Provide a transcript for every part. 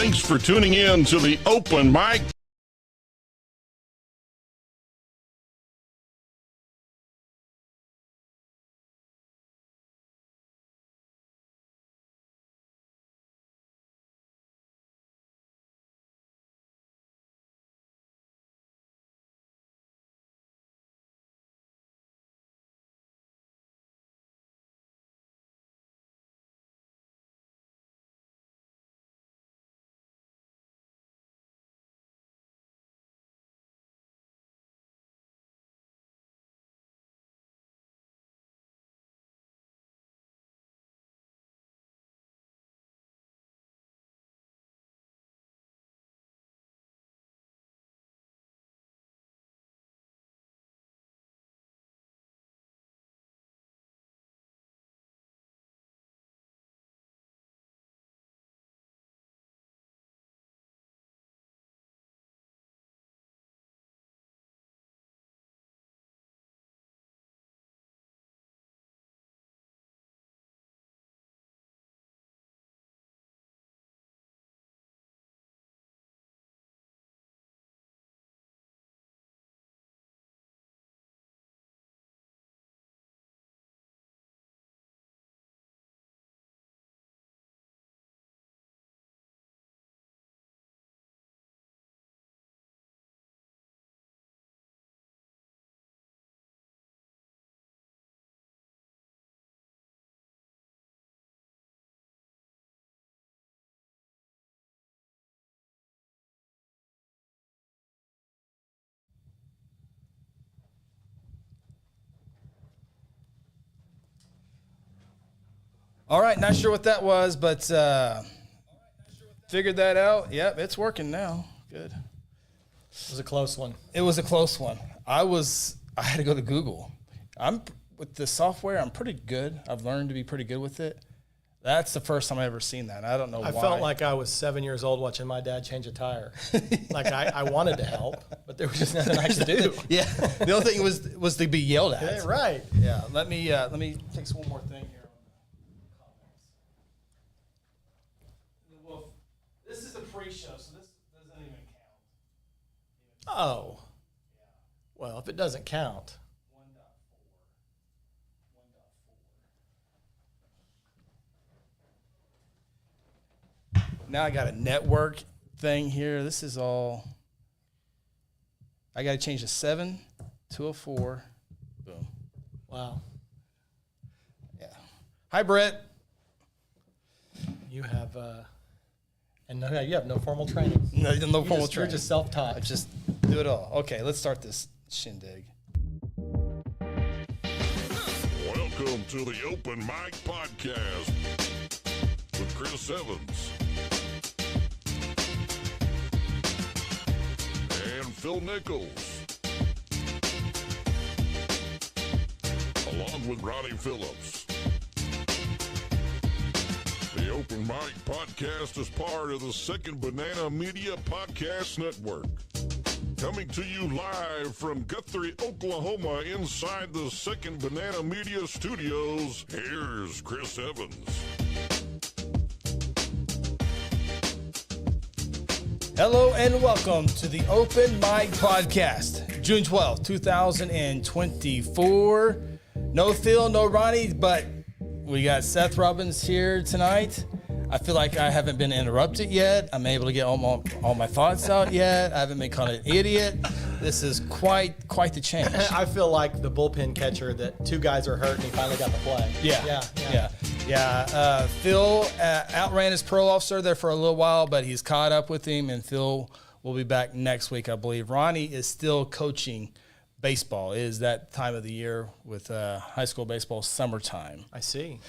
Thanks for tuning in to the Open Mic. All right, not sure what that was, but figured that out. Yep, it's working now. Good. It was a close one. It was a close one. I had to go to Google. With the software, I'm pretty good. I've learned to be pretty good with it. That's the first time I've ever seen that. I don't know why. I felt like I was 7 years old watching my dad change a tire. Like I wanted to help, but there was just nothing I could do. Yeah. The only thing was to be yelled at. Yeah, right. Yeah. Let me take one more thing here. Well, this is the pre-show, so this doesn't even count. Oh. Well, if it doesn't count. 1.4. Now I got a network thing here. This is all. I got to change a 7 to a 4. Boom. Wow. Yeah. Hi, Brett. You have you have no formal training. No formal training. You're just self-taught. I just do it all. Okay, let's start this shindig. Welcome to the Open Mic Podcast with Chris Evans and Phil Nichols, along with Ronnie Phillips. The Open Mic Podcast is part of the Second Banana Media Podcast Network. Coming to you live from Guthrie, Oklahoma, inside the Second Banana Media Studios, here's Chris Evans. Hello and welcome to the Open Mic Podcast, June 12th, 2024. No Phil, no Ronnie, but we got Seth Robbins here tonight. I feel like I haven't been interrupted yet. I'm able to get all my thoughts out yet. I haven't been called an idiot. This is quite the change. I feel like the bullpen catcher that two guys are hurt and he finally got the play. Yeah. Phil outran his pro officer there for a little while, but he's caught up with him, and Phil will be back next week, I believe. Ronnie is still coaching baseball. It is that time of the year with high school baseball, summertime. I see.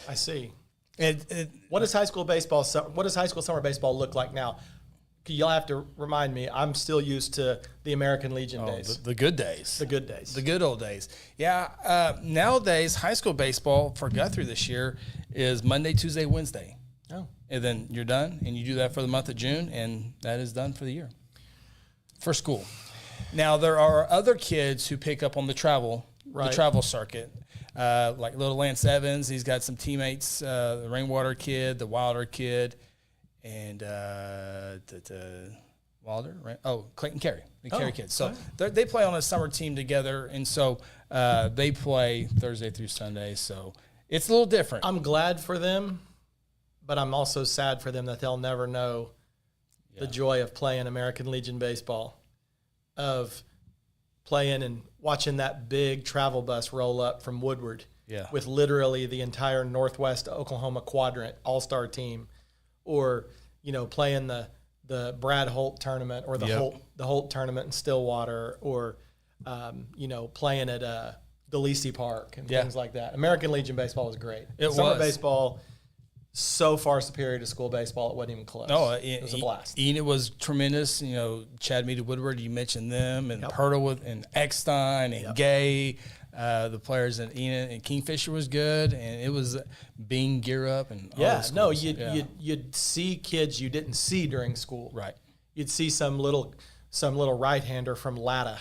What does high school summer baseball look like now? You'll have to remind me. I'm still used to the American Legion days. The good days. The good days. The good old days. Yeah. Nowadays, high school baseball for Guthrie this year is Monday, Tuesday, Wednesday. Oh. And then you're done, and you do that for the month of June, and that is done for the year. For school. Now, there are other kids who pick up on the travel circuit. Like little Lance Evans, he's got some teammates, the Rainwater kid, the Wilder kid, and Wilder, right? Oh, Clayton Carey, the Carey kids. So they play on a summer team together, and so they play Thursday through Sunday. So it's a little different. I'm glad for them, but I'm also sad for them that they'll never know the joy of playing American Legion baseball, of playing and watching that big travel bus roll up from Woodward with literally the entire Northwest Oklahoma quadrant all-star team, or, playing the Brad Holt tournament or the Holt tournament in Stillwater, or, playing at DeLisi Park and things like that. American Legion baseball was great. Summer baseball, so far superior to school baseball, it wasn't even close. No, it was a blast. Enid was tremendous. Chad Mead, Woodward, you mentioned them, and Pirtle and Eckstein and Gay, the players in Enid, and Kingfisher was good, and it was Bean Gear Up and all those you'd see kids you didn't see during school. Right. You'd see some little right-hander from Latta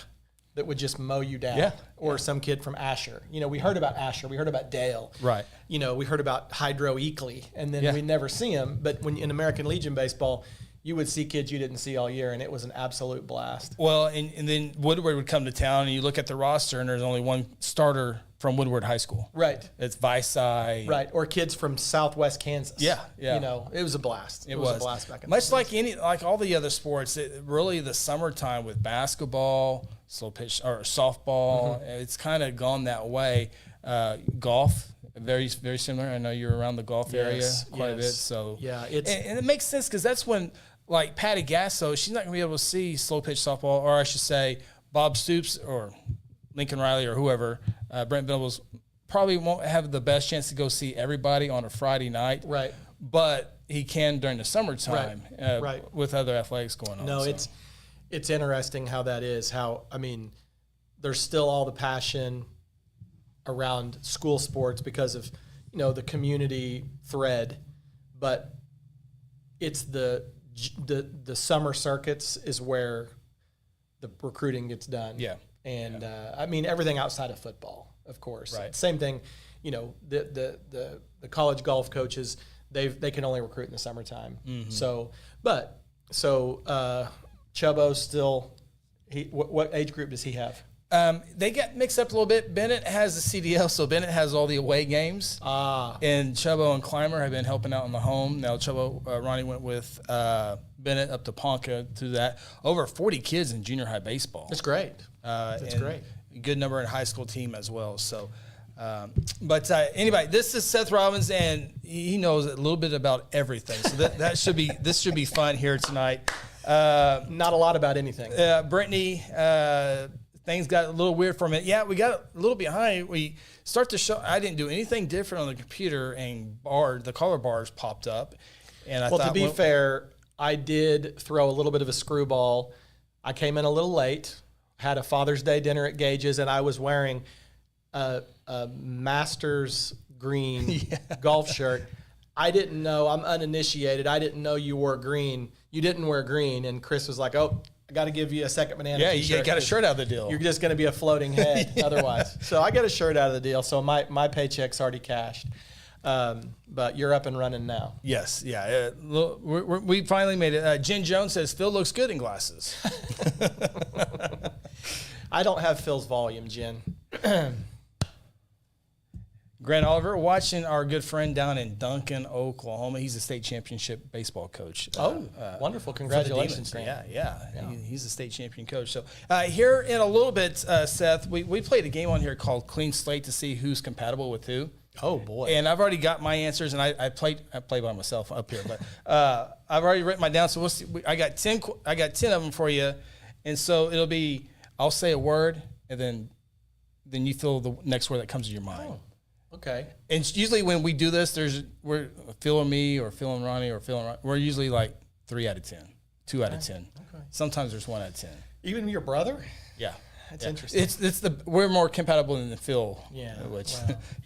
that would just mow you down, or some kid from Asher. We heard about Asher, we heard about Dale, right? We heard about Hydro Eakley, and then we never see him. But when in American Legion baseball, you would see kids you didn't see all year, and it was an absolute blast. Well, and then Woodward would come to town, and you look at the roster, and there's only one starter from Woodward High School. Right. It's Visai. Right, or kids from Southwest Kansas. Yeah. It was a blast. It was a blast back in the Much like all the other sports, really the summertime with basketball, slow pitch, or softball, it's kind of gone that way. Golf, very, very similar. I know you're around the golf area quite a bit. So and it makes sense because that's when, like Patty Gasso, she's not going to be able to see slow pitch softball, or I should say Bob Stoops or Lincoln Riley or whoever, Brent Venables probably won't have the best chance to go see everybody on a Friday night. Right. But he can during the summertime with other athletics going on. No, it's interesting how that is. There's still all the passion around school sports because of, the community thread, but it's the summer circuits is where the recruiting gets done. Yeah. And everything outside of football, of course. Right. Same thing, the college golf coaches, they can only recruit in the summertime. Mm-hmm. So Chubbo's still, what age group does he have? They get mixed up a little bit. Bennett has the CDL, so Bennett has all the away games. And Chubbo and Clymer have been helping out in the home. Now Ronnie went with Bennett up to Ponca to that. Over 40 kids in junior high baseball. That's great. That's great. Good number in high school team as well. So, anyway, this is Seth Robbins, and he knows a little bit about everything. So this should be fun here tonight. Not a lot about anything. Brittany, things got a little weird for a minute. Yeah, we got a little behind. We start to show. I didn't do anything different on the computer, and the color bars popped up. And I thought, to be fair, I did throw a little bit of a screwball. I came in a little late, had a Father's Day dinner at Gage's, and I was wearing a Masters green golf shirt. I didn't know. I'm uninitiated. I didn't know you wore green. You didn't wear green, and Chris was like, "Oh, I got to give you a second banana." Yeah, you got a shirt out of the deal. You're just going to be a floating head otherwise. So I got a shirt out of the deal. So my paycheck's already cashed. But you're up and running now. Yes, yeah. We finally made it. Jen Jones says Phil looks good in glasses. I don't have Phil's volume, Jen. Grant Oliver, watching our good friend down in Duncan, Oklahoma. He's a state championship baseball coach. Wonderful. Congratulations, Grant. Yeah. He's a state champion coach. So here in a little bit, Seth, we played a game on here called Clean Slate to see who's compatible with who. Oh, boy. And I've already got my answers, and I play by myself up here. But I've already written mine down, so we'll see. I got 10 of them for you. And so it'll be, I'll say a word, and then you fill the next word that comes to your mind. Oh. Okay. And usually when we do this, we're Phil and me, or Phil and Ronnie, or Phil and Ronnie. We're usually like 3 out of 10, 2 out of 10. Okay. Sometimes there's 1 out of 10. Even your brother? Yeah. That's interesting. We're more compatible than the Phil. Yeah. Which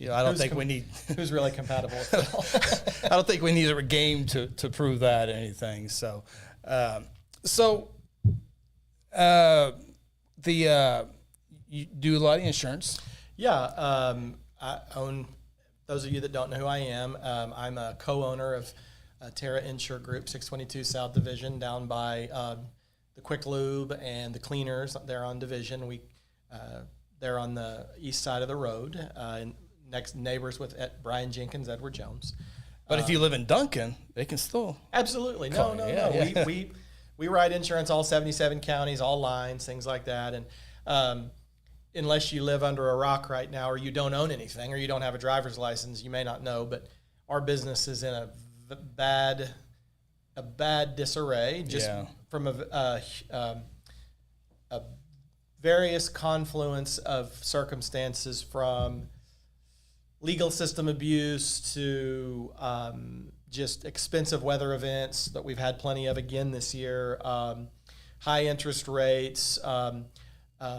I don't think we need. Who's really compatible with Phil? I don't think we need a game to prove that or anything. So, you do a lot of insurance. Yeah. I own, those of you that don't know who I am, I'm a co-owner Terra Insure Group, 622 South Division, down by the Quick Lube and the Cleaners. They're on Division. They're on the east side of the road, and next neighbors with Brian Jenkins, Edward Jones. But if you live in Duncan, they can still. Absolutely. No. Yeah. We write insurance, all 77 counties, all lines, things like that. And unless you live under a rock right now, or you don't own anything, or you don't have a driver's license, you may not know, but our business is in a bad disarray, just from a various confluence of circumstances, from legal system abuse to just expensive weather events that we've had plenty of again this year, high interest rates,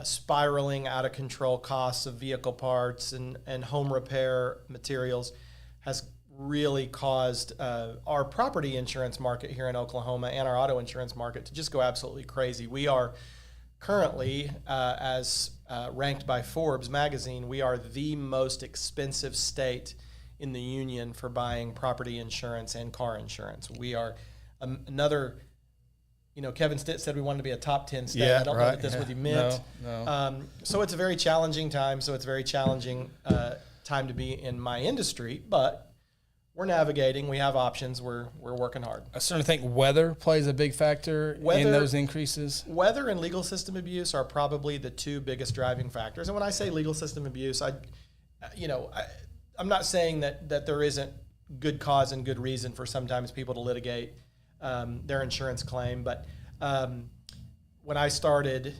spiraling out of control costs of vehicle parts and home repair materials has really caused our property insurance market here in Oklahoma and our auto insurance market to just go absolutely crazy. We are currently, as ranked by Forbes magazine, we are the most expensive state in the union for buying property insurance and car insurance. We are another, Kevin Stitt said we wanted to be a top 10 state. I don't know what what he meant. No. So it's a very challenging time. So it's a very challenging time to be in my industry, but we're navigating. We have options. We're working hard. I certainly think weather plays a big factor in those increases. Weather and legal system abuse are probably the two biggest driving factors. And when I say legal system abuse, I'm not saying that there isn't good cause and good reason for sometimes people to litigate their insurance claim. But when I started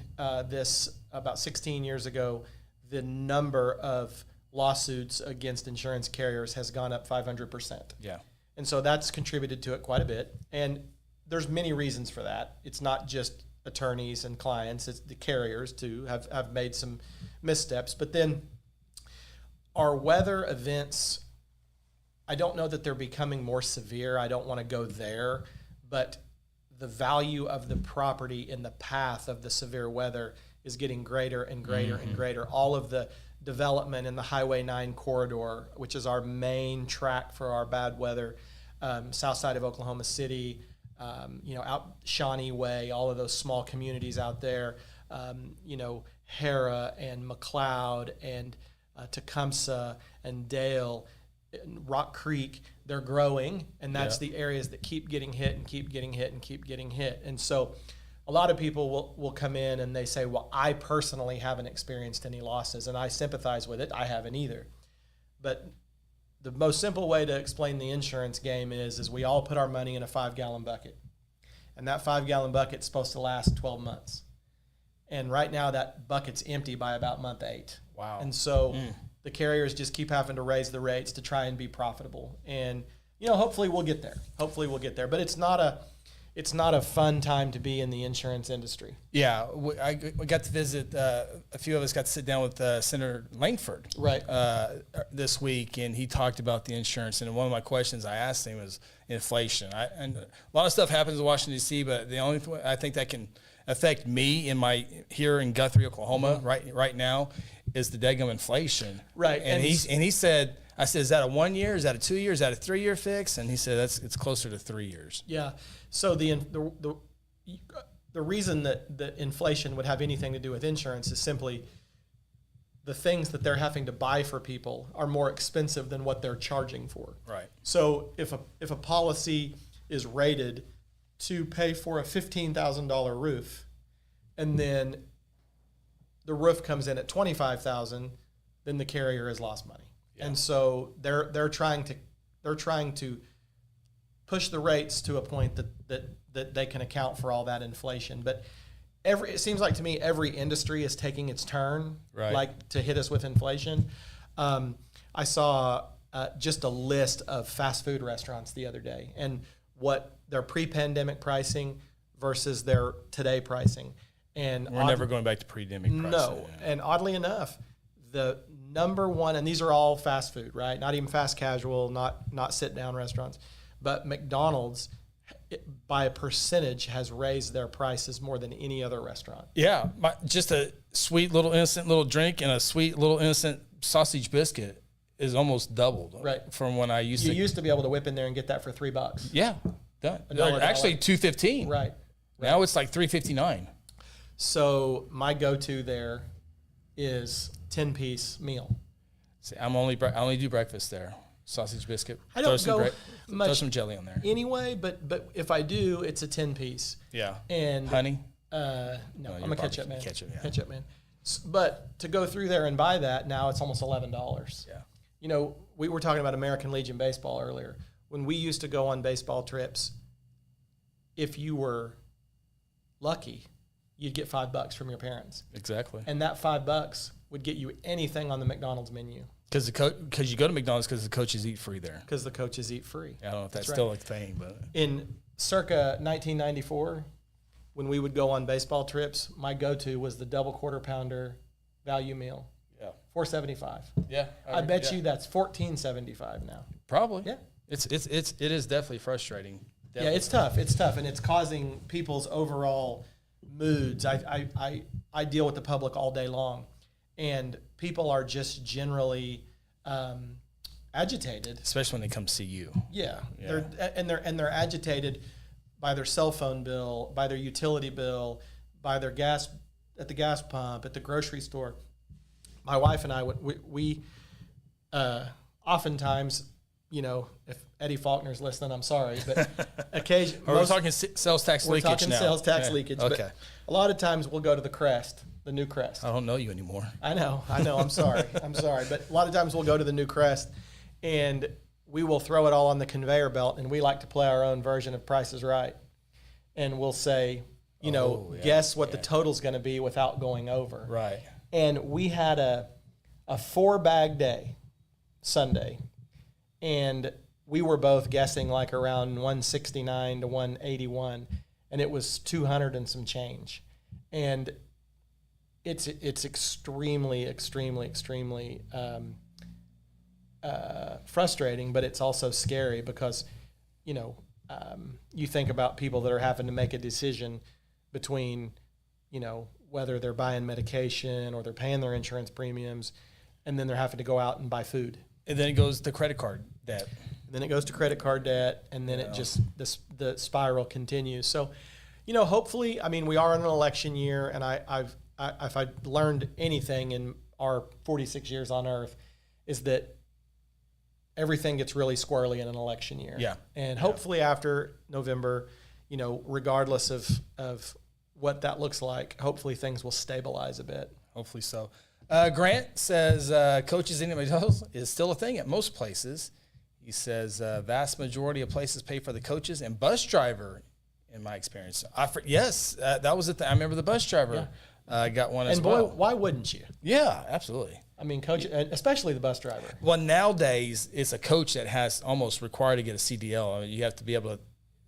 this about 16 years ago, the number of lawsuits against insurance carriers has gone up 500%. Yeah. And so that's contributed to it quite a bit. And there's many reasons for that. It's not just attorneys and clients, it's the carriers too have made some missteps. But then our weather events, I don't know that they're becoming more severe. I don't want to go there, but the value of the property in the path of the severe weather is getting greater and greater and greater. All of the development in the Highway 9 corridor, which is our main track for our bad weather, south side of Oklahoma City, out Shawnee Way, all of those small communities out there, Hera and McLeod and Tecumseh and Dale, and Rock Creek, they're growing, and that's the areas that keep getting hit and keep getting hit and keep getting hit. And so a lot of people will come in and they say, well, I personally haven't experienced any losses, and I sympathize with it. I haven't either. But the most simple way to explain the insurance game is we all put our money in a 5-gallon bucket, and that 5-gallon bucket's supposed to last 12 months. And right now that bucket's empty by about month 8. Wow. And so the carriers just keep having to raise the rates to try and be profitable. And, hopefully we'll get there. But it's not a fun time to be in the insurance industry. Yeah, we got to visit, a few of us got to sit down with Senator Langford this week, and he talked about the insurance. And one of my questions I asked him was inflation. And a lot of stuff happens in Washington, D.C., but the only thing I think that can affect me here in Guthrie, Oklahoma right now is the daggum inflation. Right. And he said, I said, is that a 1 year? Is that a 2 year? Is that a 3 year fix? And he said it's closer to 3 years. Yeah. So the reason that inflation would have anything to do with insurance is simply the things that they're having to buy for people are more expensive than what they're charging for. Right. So if a policy is rated to pay for a $15,000 roof, and then the roof comes in at $25,000, then the carrier has lost money. Yeah. And so they're trying to push the rates to a point that they can account for all that inflation. But it seems like to me every industry is taking its turn, like to hit us with inflation. I saw just a list of fast food restaurants the other day and what their pre-pandemic pricing versus their today pricing. And we're never going back to pre-pandemic pricing. No, and oddly enough, the number one, and these are all fast food, right? Not even fast casual, not sit-down restaurants, but McDonald's, by a percentage, has raised their prices more than any other restaurant. Yeah, just a sweet little innocent little drink and a sweet little innocent sausage biscuit is almost doubled. Right. From when I used to. You used to be able to whip in there and get that for $3. Yeah. Done. $1. Actually, $2.15. Right. Now it's like $3.59. So my go-to there is 10-piece meal. See, I only do breakfast there. Sausage biscuit. I don't go throw some jelly on there. Anyway, but if I do, it's a 10-piece. Yeah. And honey? No, I'm a ketchup man. Ketchup man. But to go through there and buy that, now it's almost $11. Yeah. You know, we were talking about American Legion baseball earlier. When we used to go on baseball trips, if you were lucky, you'd get $5 from your parents. Exactly. And that $5 would get you anything on the McDonald's menu. Because you go to McDonald's because the coaches eat free there. Because the coaches eat free. I don't know if that's right. still a thing, but in circa 1994, when we would go on baseball trips, my go-to was the double quarter pounder value meal. Yeah, $4.75. Yeah, I bet you that's $14.75 now. Probably. Yeah, it is definitely frustrating. Definitely. Yeah, it's tough. It's tough, and it's causing people's overall moods. I deal with the public all day long, and people are just generally agitated, especially when they come see you. Yeah. They're agitated by their cell phone bill, by their utility bill, by their gas at the gas pump, at the grocery store. My wife and I we oftentimes, you know, if Eddie Faulkner's listening, I'm sorry, but occasionally we're talking sales tax leakage now. We're talking sales tax leakage. Okay. But a lot of times we'll go to the Crest, the new Crest. I don't know you anymore. I know. I'm sorry. But a lot of times we'll go to the new Crest, and we will throw it all on the conveyor belt, and we like to play our own version of Price is Right. And we'll say, guess what the total's going to be without going over. Right. And we had a 4-bag day, Sunday, and we were both guessing like around 169 to 181, and it was 200 and some change. And it's extremely, extremely, extremely frustrating, but it's also scary because, you think about people that are having to make a decision between, whether they're buying medication or they're paying their insurance premiums, and then they're having to go out and buy food. And then it goes to credit card debt. And then it goes to credit card debt, and then it just the spiral continues. So, hopefully, we are in an election year, and if I learned anything in our 46 years on Earth, is that everything gets really squirrely in an election year. Yeah. And hopefully after November, regardless of what that looks like, hopefully things will stabilize a bit. Hopefully so. Grant says coaches in is still a thing at most places. He says vast majority of places pay for the coaches and bus driver, in my experience. Yes, that was the thing. I remember the bus driver got one as well. And boy, why wouldn't you? Yeah, absolutely. Coach, especially the bus driver. Well, nowadays, it's a coach that has almost required to get a CDL. You have to be able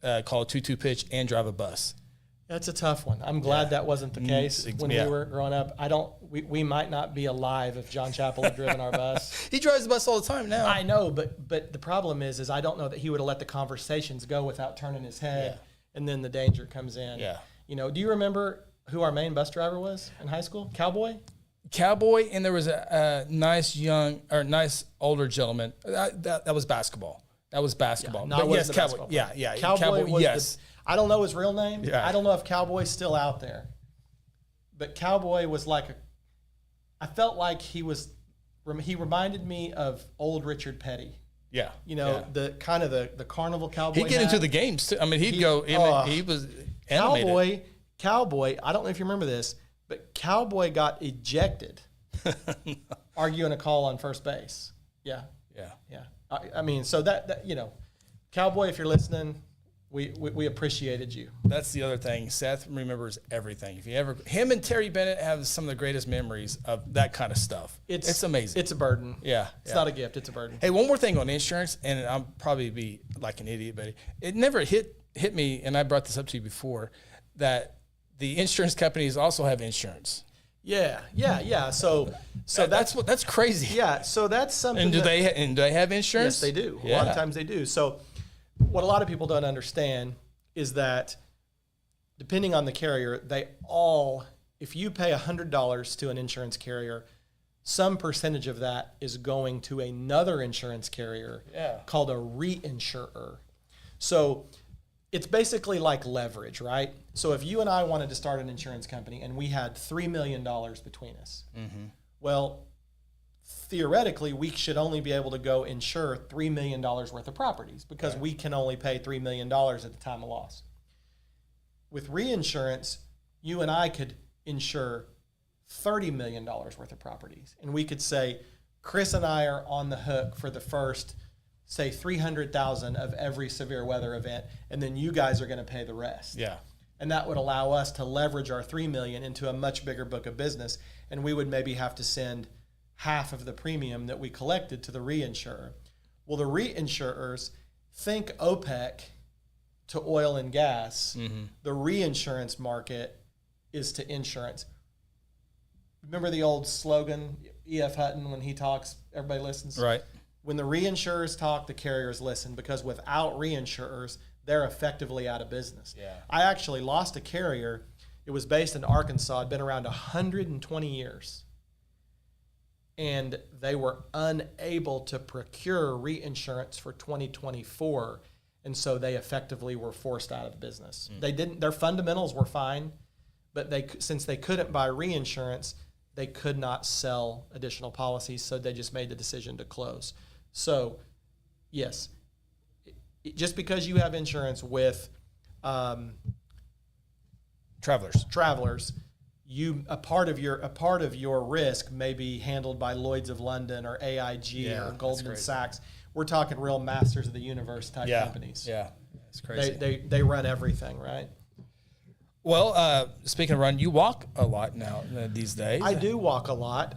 to call a 2-2 pitch and drive a bus. That's a tough one. I'm glad that wasn't the case when we were growing up. We might not be alive if John Chappell had driven our bus. He drives the bus all the time now. I know, but the problem is I don't know that he would have let the conversations go without turning his head, and then the danger comes in. Yeah. Do you remember who our main bus driver was in high school? Cowboy, and there was a nice older gentleman. That was basketball. That was basketball. Yeah, but yes, Cowboy. Basketball. Yeah. Cowboy was yes. I don't know his real name. Yeah. I don't know if Cowboy's still out there. But Cowboy was I felt like he reminded me of old Richard Petty. Yeah. The kind of the carnival cowboy. He'd get into the games too. He was animated. Cowboy, I don't know if you remember this, but Cowboy got ejected arguing a call on first base. Yeah. So that Cowboy, if you're listening, we appreciated you. That's the other thing. Seth remembers everything. Him and Terry Bennett have some of the greatest memories of that kind of stuff. It's amazing. It's a burden. Yeah. It's not a gift. It's a burden. Hey, one more thing on insurance, and I'll probably be like an idiot, but it never hit me, and I brought this up to you before, that the insurance companies also have insurance. Yeah. So that's crazy. Yeah. So that's something. And do they have insurance? Yes, they do. Yeah. A lot of times they do. So what a lot of people don't understand is that depending on the carrier, if you pay $100 to an insurance carrier, some percentage of that is going to another insurance carrier called a reinsurer. So it's basically like leverage, right? So if you and I wanted to start an insurance company and we had $3 million between us, well, theoretically, we should only be able to go insure $3 million worth of properties because we can only pay $3 million at the time of loss. With reinsurance, you and I could insure $30 million worth of properties. And we could say, Chris and I are on the hook for the first, say, 300,000 of every severe weather event, and then you guys are going to pay the rest. Yeah. And that would allow us to leverage our $3 million into a much bigger book of business, and we would maybe have to send half of the premium that we collected to the reinsurer. Well, the reinsurers think OPEC to oil and gas. The reinsurance market is to insurance. Remember the old slogan, E.F. Hutton, when he talks, everybody listens? Right. When the reinsurers talk, the carriers listen, because without reinsurers, they're effectively out of business. Yeah. I actually lost a carrier. It was based in Arkansas. It'd been around 120 years. And they were unable to procure reinsurance for 2024. And so they effectively were forced out of the business. They didn't, their fundamentals were fine, but since they couldn't buy reinsurance, they could not sell additional policies, so they just made the decision to close. So, yes, just because you have insurance with travelers, a part of your risk may be handled by Lloyd's of London or AIG or Goldman Sachs. We're talking real masters of the universe type companies. Yeah, it's crazy. They run everything, right? Well, speaking of run, you walk a lot now these days. I do walk a lot.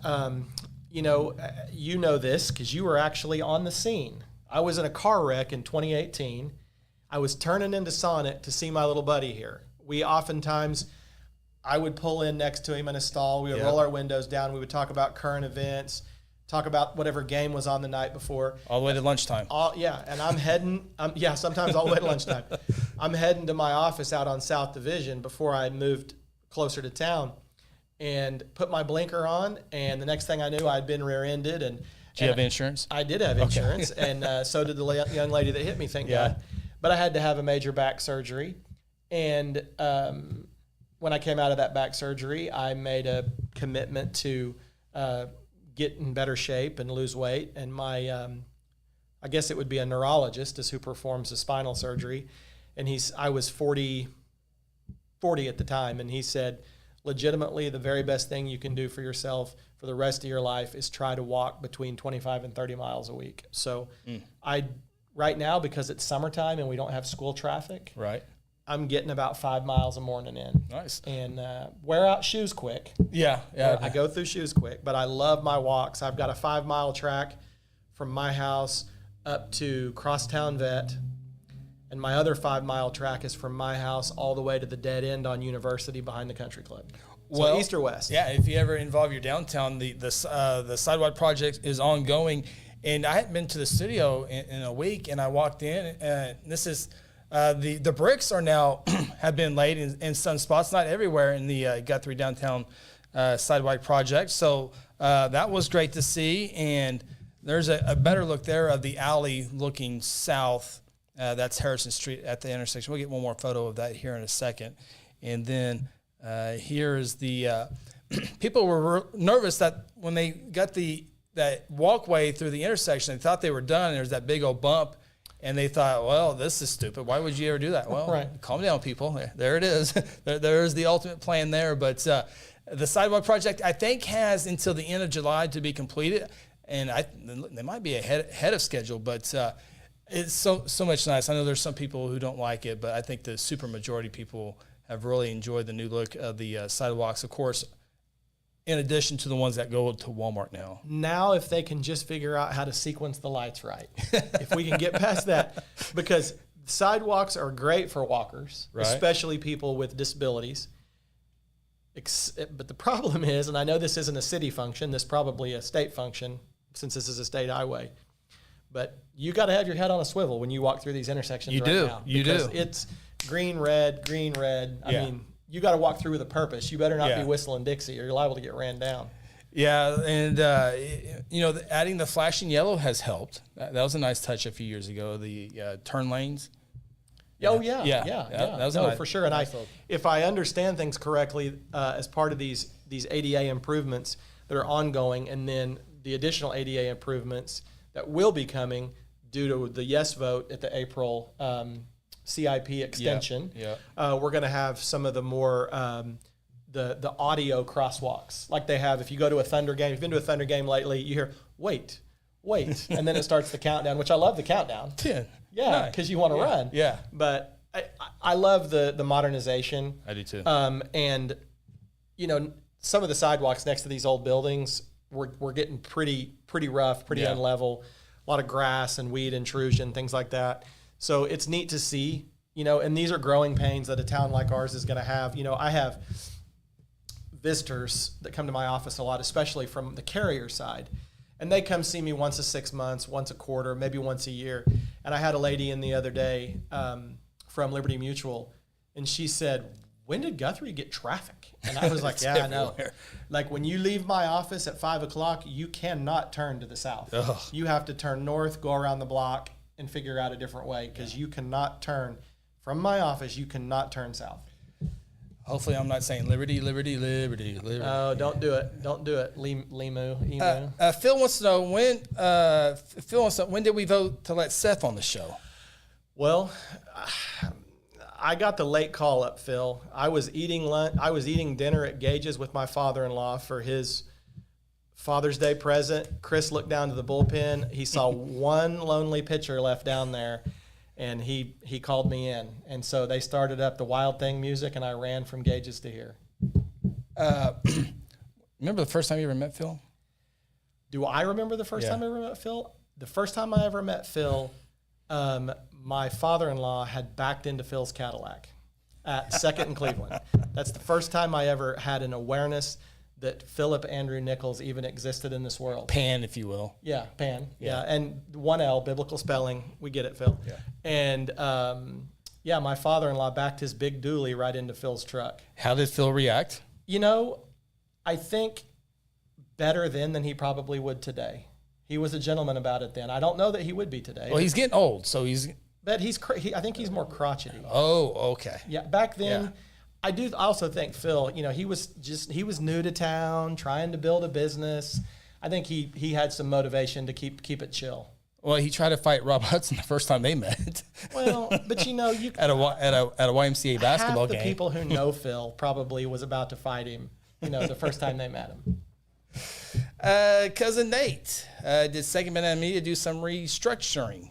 You know this because you were actually on the scene. I was in a car wreck in 2018. I was turning into Sonic to see my little buddy here. I would pull in next to him in a stall. We would roll our windows down. We would talk about current events, talk about whatever game was on the night before. All the way to lunchtime. And I'm heading, sometimes all the way to lunchtime. I'm heading to my office out on South Division before I moved closer to town and put my blinker on. And the next thing I knew, I'd been rear-ended. Did you have insurance? I did have insurance, and so did the young lady that hit me, thank God. But I had to have a major back surgery. And when I came out of that back surgery, I made a commitment to get in better shape and lose weight. And my, I guess it would be a neurologist is who performs the spinal surgery. And I was 40 at the time. And he said, legitimately, the very best thing you can do for yourself for the rest of your life is try to walk between 25 and 30 miles a week. So right now, because it's summertime and we don't have school traffic, I'm getting about 5 miles a morning in. Nice. And wear out shoes quick. Yeah. I go through shoes quick, but I love my walks. I've got a 5-mile track from my house up to Crosstown Vet. And my other 5-mile track is from my house all the way to the dead end on University behind the country club. So east or west? Yeah, if you ever involve your downtown, the sidewalk project is ongoing. And I hadn't been to the studio in a week, and I walked in, and this is the bricks are now have been laid in some spots, not everywhere in the Guthrie downtown sidewalk project. So that was great to see, and there's a better look there of the alley looking south. That's Harrison Street at the intersection. We'll get one more photo of that here in a second. And then here is the people were nervous that when they got that walkway through the intersection, they thought they were done. And there's that big old bump, and they thought, well, this is stupid. Why would you ever do that? Well, calm down, people. There it is. There's the ultimate plan there. But the sidewalk project, I think, has until the end of July to be completed. And they might be ahead of schedule, but it's so much nice. I know there's some people who don't like it, but I think the super majority of people have really enjoyed the new look of the sidewalks, of course, in addition to the ones that go to Walmart now. Now, if they can just figure out how to sequence the lights right, if we can get past that, because sidewalks are great for walkers, especially people with disabilities. But the problem is, and I know this isn't a city function, this is probably a state function, since this is a state highway, but you got to have your head on a swivel when you walk through these intersections now. You do. It's green, red, green, red. I mean, you got to walk through with a purpose. You better not be whistling Dixie or you're liable to get ran down. Yeah, and adding the flashing yellow has helped. That was a nice touch a few years ago. The turn lanes. Oh yeah. That was for sure. And if I understand things correctly, as part of these ADA improvements that are ongoing, and then the additional ADA improvements that will be coming due to the yes vote at the April CIP extension, we're going to have some of the more the audio crosswalks like they have. If you go to a Thunder game, if you've been to a Thunder game lately, you hear wait, and then it starts the countdown, which I love the countdown. 10. Yeah, because you want to run. Yeah. But I love the modernization. I do too. And, some of the sidewalks next to these old buildings were getting pretty rough, pretty unlevel, a lot of grass and weed intrusion, things like that. So it's neat to see, and these are growing pains that a town like ours is going to have. I have visitors that come to my office a lot, especially from the carrier side. And they come see me once a 6 months, once a quarter, maybe once a year. And I had a lady in the other day from Liberty Mutual, and she said, "When did Guthrie get traffic?" And I was like, "Yeah, I know. Like when you leave my office at 5 o'clock, you cannot turn to the south. Ugh. You have to turn north, go around the block, and figure out a different way because you cannot turn from my office. You cannot turn south." Hopefully, I'm not saying liberty. Oh, don't do it. Don't do it. Emu. Phil wants to know when did we vote to let Seth on the show? Well, I got the late call up, Phil. I was eating lunch. I was eating dinner at Gage's with my father-in-law for his Father's Day present. Chris looked down to the bullpen. He saw one lonely pitcher left down there. And he called me in. And so they started up the Wild Thing music, and I ran from Gage's to here. Remember the first time you ever met Phil? Do I remember the first time I ever met Phil? The first time I ever met Phil, my father-in-law had backed into Phil's Cadillac at 2nd and Cleveland. That's the first time I ever had an awareness that Philip Andrew Nichols even existed in this world. Pan, if you will. Yeah, Pan. Yeah. And 1L, biblical spelling. We get it, Phil. Yeah. And, my father-in-law backed his big dually right into Phil's truck. How did Phil react? I think better then than he probably would today. He was a gentleman about it then. I don't know that he would be today. Well, he's getting old, so he's... But I think he's more crotchety. Oh, okay. Yeah, back then... Yeah. I also think Phil, he was new to town, trying to build a business. I think he had some motivation to keep it chill. Well, he tried to fight Rob Hudson the first time they met. Well, but you at a YMCA basketball game. Half the people who know Phil probably was about to fight him, the first time they met him. Cousin Nate, did Second Banana Media do some restructuring?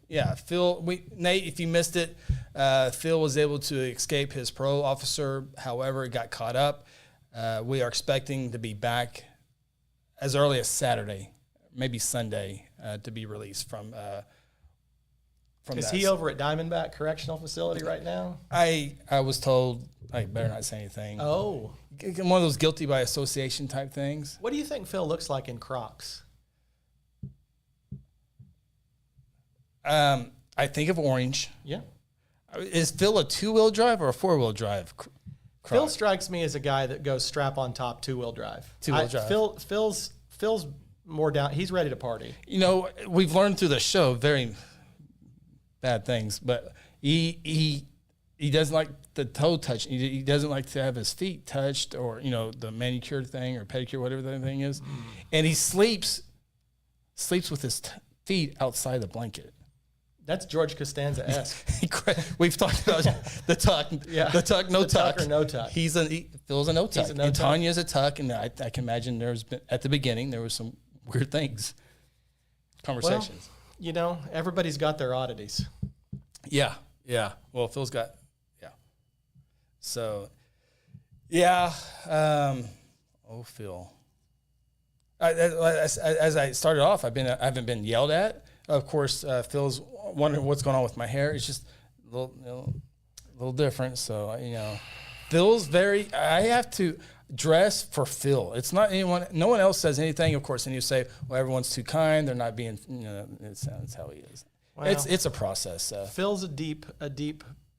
Yeah. Phil, Nate, if you missed it, Phil was able to escape his parole officer. However, it got caught up. We are expecting to be back as early as Saturday, maybe Sunday, to be released from. Is he over at Diamondback Correctional Facility right now? I was told I better not say anything. Oh, one of those guilty by association type things. What do you think Phil looks like in Crocs? I think of orange. Yeah. Is Phil a 2-wheel drive or a 4-wheel drive? Phil strikes me as a guy that goes strap on top 2-wheel drive. 2-wheel drive. Phil's more down. He's ready to party. We've learned through the show very bad things, but he doesn't like the toe touch. He doesn't like to have his feet touched or the manicure thing or pedicure, whatever the thing is, and he sleeps with his feet outside the blanket. That's George Costanza-esque. We've talked about the tuck, the tuck, no tuck. Tuck or no tuck. Phil's a no tuck. And Tanya's a tuck, and I can imagine at the beginning there was some weird things, conversations. Well, everybody's got their oddities. Yeah. Well, Phil's got, So, Phil. As I started off, I haven't been yelled at. Of course, Phil's wondering what's going on with my hair. It's just a little different. So, Phil's I have to dress for Phil. It's not anyone. No one else says anything. Of course, and you say, well, everyone's too kind. They're not being. That's how he is. Well, it's a process. Phil's a deep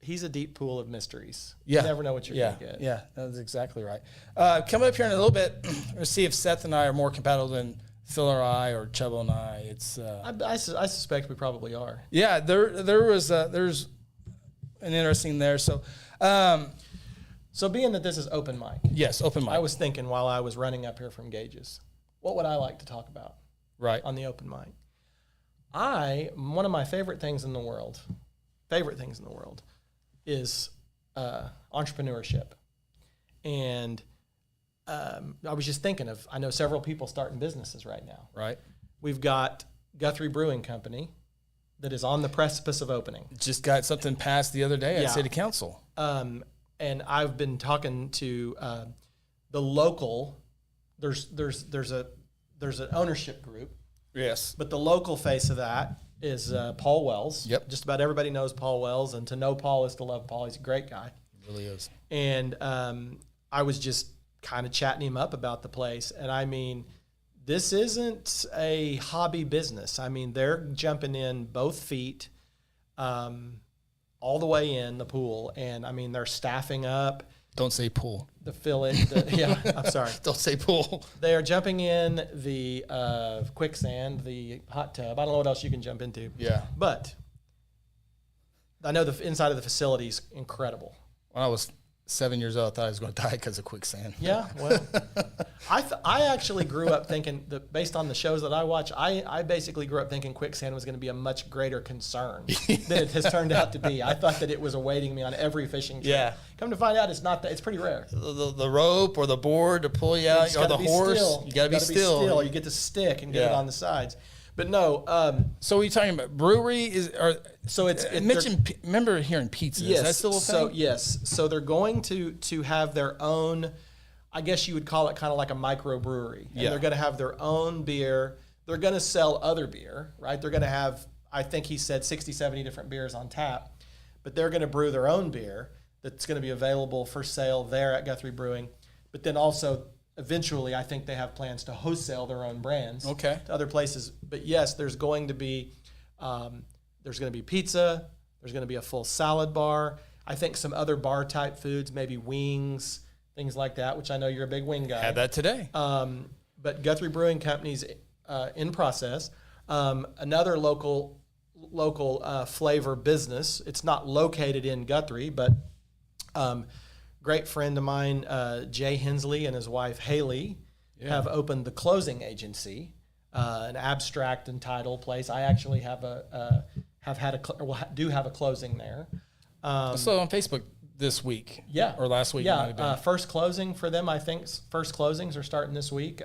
he's a deep pool of mysteries. Yeah. You never know what you're going to get. Yeah, that's exactly right. Coming up here in a little bit, we'll see if Seth and I are more compatible than Phil or I or Chubbo and I. It's I suspect we probably are. yeah. There's an interesting there. So So being that this is open mic, yes, open mic. I was thinking while I was running up here from Gage's, what would I like to talk about right on the open mic? One of my favorite things in the world is entrepreneurship. And I was just thinking I know several people starting businesses right now. right. We've got Guthrie Brewing Company that is on the precipice of opening. Just got something passed the other day at Yeah. City Council. And I've been talking to the local. There's an ownership group, Yes. but the local face of that is Paul Wells. Yep. Just about everybody knows Paul Wells, and to know Paul is to love Paul. He's a great guy. Really is. And I was just kind of chatting him up about the place. And I mean, this isn't a hobby business. I mean, they're jumping in both feet all the way in the pool. And I mean, they're staffing up Don't say pool. the fill it. Yeah, I'm sorry. Don't say pool. They are jumping in the quicksand, the hot tub. I don't know what else you can jump into. Yeah. But I know the inside of the facility is incredible. When I was 7 years old, I thought I was going to die because of quicksand. Yeah, well, I actually grew up thinking that based on the shows that I watch, I basically grew up thinking quicksand was going to be a much greater concern than it has turned out to be. I thought that it was awaiting me on every fishing trip. Yeah. Come to find out, it's not that. It's pretty rare. The rope or the board to pull you out, It's or gotta the be horse. still. You got to be still. You get to stick and get it Yeah. on the sides. But no, So we're talking about brewery so it's remember hearing pizza. yes. Is that still a thing? So yes, so they're going to have their own. I guess you would call it kind of like a microbrewery. And Yeah. they're going to have their own beer. They're going to sell other beer, right? They're going to have, I think he said 60, 70 different beers on tap, but they're going to brew their own beer that's going to be available for sale there at Guthrie Brewing. But then also, eventually, I think they have plans to wholesale their own brands Okay. to other places. But yes, there's going to be pizza. There's going to be a full salad bar. I think some other bar type foods, maybe wings, things like that, which I know you're a big wing guy. Had that today. But Guthrie Brewing Company's in process. Another local flavor business. It's not located in Guthrie, but great friend of mine, Jay Hensley, and his wife Haley have opened the Closing Agency, an abstract and title place. I actually do have a closing there. So on Facebook this week. Yeah. Or last week. it might have Yeah, been. first closing for them. I think first closings are starting this week.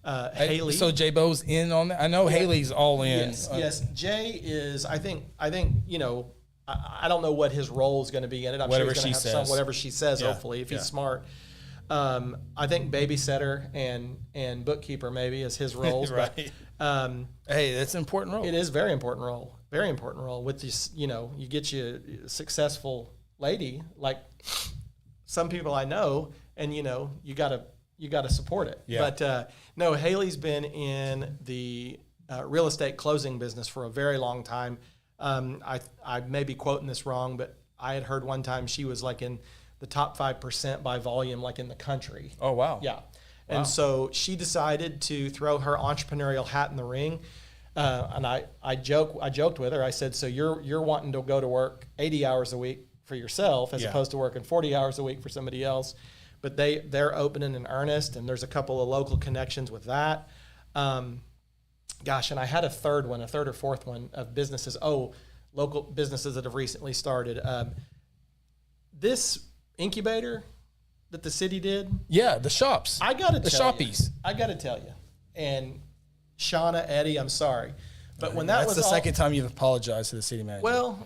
Haley. So J Bo's in on that. I know Haley's all in. Yes. Jay is. I think. I don't know what his role is going to be in it. I'm Whatever sure he's she going to have says. whatever she says. Yeah. Hopefully, if Yeah. he's smart. I think babysitter and bookkeeper maybe is his roles. Right. But, Hey, that's an important role. it is a very important role. Very important role. With this, you get you a successful lady like some people I know, and you gotta support it. Yeah. But no, Haley's been in the real estate closing business for a very long time. I may be quoting this wrong, but I had heard one time she was like in the top 5% by volume, like in the country. Oh, wow. Yeah. Wow. And so she decided to throw her entrepreneurial hat in the ring. And I joked with her. I said, so you're wanting to go to work 80 hours a week for yourself as Yeah. opposed to working 40 hours a week for somebody else. But they're opening in earnest, and there's a couple of local connections with that. And I had a third or fourth one of businesses. Oh, local businesses that have recently started. This incubator that the city did, Yeah, the shops. I got to The tell shoppies. you. I got to tell you. And Shauna, Eddie, I'm sorry. But when that That's was the all, second time you've apologized to the city manager. well,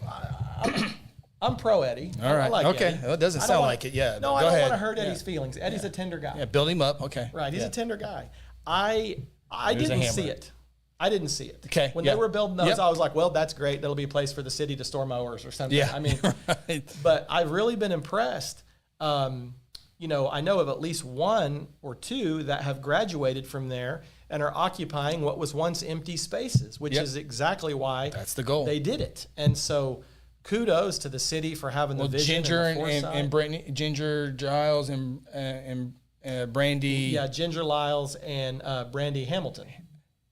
I'm pro Eddie. All right. I like Okay. Eddie. Well, it doesn't I don't sound wanna- like it. Yeah. No, Go I don't ahead. want to hurt Yeah. Eddie's feelings. Eddie's a tender guy. Yeah, build him up. Okay. Right. He's Yeah. a tender guy. I There's a didn't hammer. see it. I didn't see it. Okay, When yeah. they were building those, Yep. I was like, well, that's great. That'll be a place for the city to store mowers or something. Yeah. I mean, Right. but I've really been impressed. I know of at least one or two that have graduated from there and are occupying what was once empty spaces, which Yep. is exactly why That's the goal. they did it. And so kudos to the city for having the vision Ginger and the foresight. and Brandy, Ginger Giles and Brandy. Yeah, Ginger Lyles and Brandy Hamilton.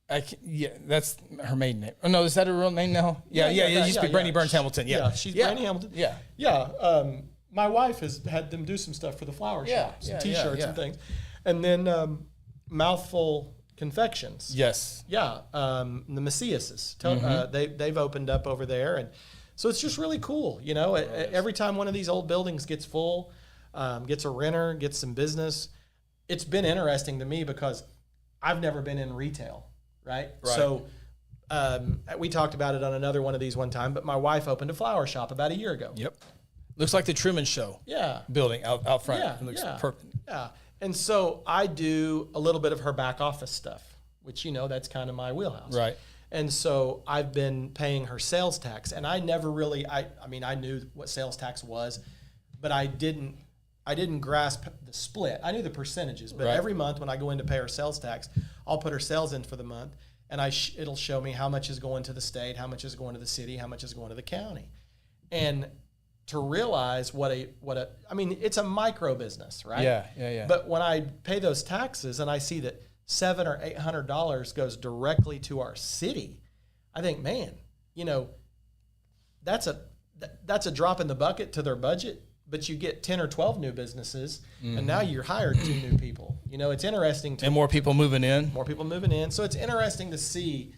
That's her maiden name. Oh no, is that her real name now? Yeah. It used to be Brandy Burns Hamilton. Yeah, she's Brandy Hamilton. Yeah. My wife has had them do some stuff for the flower shop, some T-shirts and things, and then Mouthful Confections. Yes. Yeah, the Messiases. They've opened up over there, and so it's just really cool. You know, every time one of these old buildings gets full, gets a renter, gets some business, it's been interesting to me because I've never been in retail. Right. So we talked about it on another one of these one time, but my wife opened a flower shop about a year ago. Yep. Looks like the Truman Show. Yeah. Building out front. Yeah. It looks perfect. Yeah. And so I do a little bit of her back office stuff, which, that's kind of my wheelhouse. Right. And so I've been paying her sales tax, and I never really, I knew what sales tax was, but I didn't grasp the split. I knew the percentages, but every month when I go in to pay her sales tax, I'll put her sales in for the month, and it'll show me how much is going to the state, how much is going to the city, how much is going to the county. And to realize it's a micro business, right? Yeah. But when I pay those taxes and I see that $700 or $800 goes directly to our city, I think, man, that's a drop in the bucket to their budget. But you get 10 or 12 new businesses, and now you're hired 2 new people. It's interesting and more people moving in. So it's interesting to see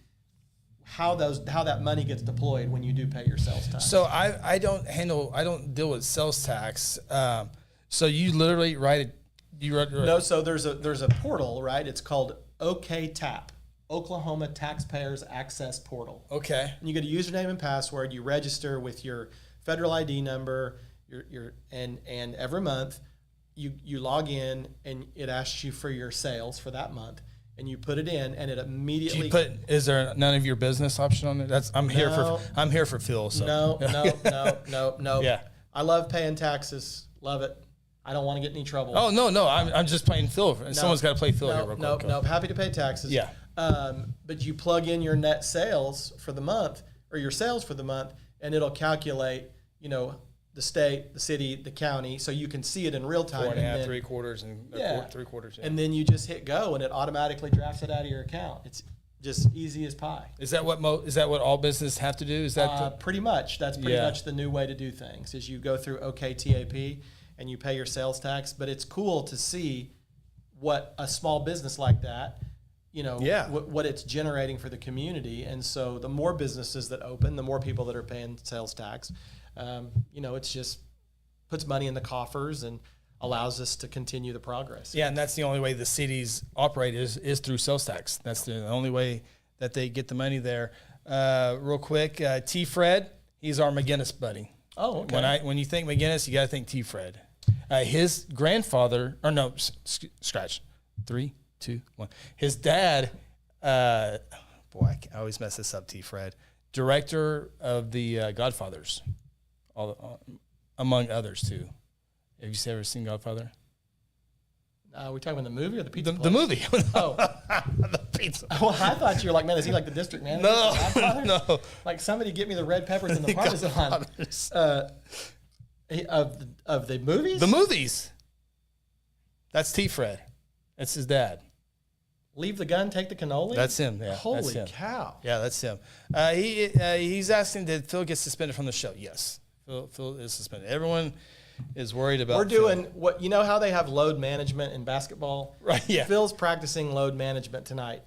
how that money gets deployed when you do pay your sales tax. So I don't deal with sales tax. So you literally write it. No. So there's a portal, right? It's called OKTAP, Oklahoma Taxpayers Access Portal. Okay. And you get a username and password. You register with your federal ID number. And every month you log in and it asks you for your sales for that month, and you put it in, and it immediately is there none of your business option on there? I'm here for Phil. So. No. Yeah. I love paying taxes. Love it. I don't want to get in any trouble. Oh no. I'm just playing Phil. Someone's got to play Phil here real quick. No. Happy to pay taxes. Yeah. But you plug in your net sales for the month or your sales for the month, and it'll calculate, the state, the city, the county, so you can see it in real time. 4.5, 3/4, and 3/4. Yeah. And then you just hit go, and it automatically drafts it out of your account. It's just easy as pie. Is that what all businesses have to do? Is that pretty much? That's pretty much the new way to do things. Is you go through OKTAP and you pay your sales tax. But it's cool to see what a small business like that, what it's generating for the community. And so the more businesses that open, the more people that are paying sales tax. It's just puts money in the coffers and allows us to continue the progress. Yeah, and that's the only way the cities operate is through sales tax. That's the only way that they get the money there. Real quick, T. Fred, he's our McGinnis buddy. Oh, okay. When you think McGinnis, you got to think T. Fred. His grandfather, or no, scratch. 3, 2, 1. His dad, I always mess this up. T. Fred, director of the Godfathers. Among others too. Have you ever seen Godfather? We talking about the movie or the pizza? The movie. Oh, the pizza. Well, I thought you were like, man, is he like the district manager? No. Like somebody get me the red peppers and the Parmesan. Of the movies. The movies. That's T. Fred. That's his dad. Leave the gun, take the cannoli? That's him, yeah. Holy cow. Yeah, that's him. He's asking, did Phil get suspended from the show? Yes. Phil is suspended. Everyone is worried about We're doing what, how they have load management in basketball? Right, yeah. Phil's practicing load management tonight.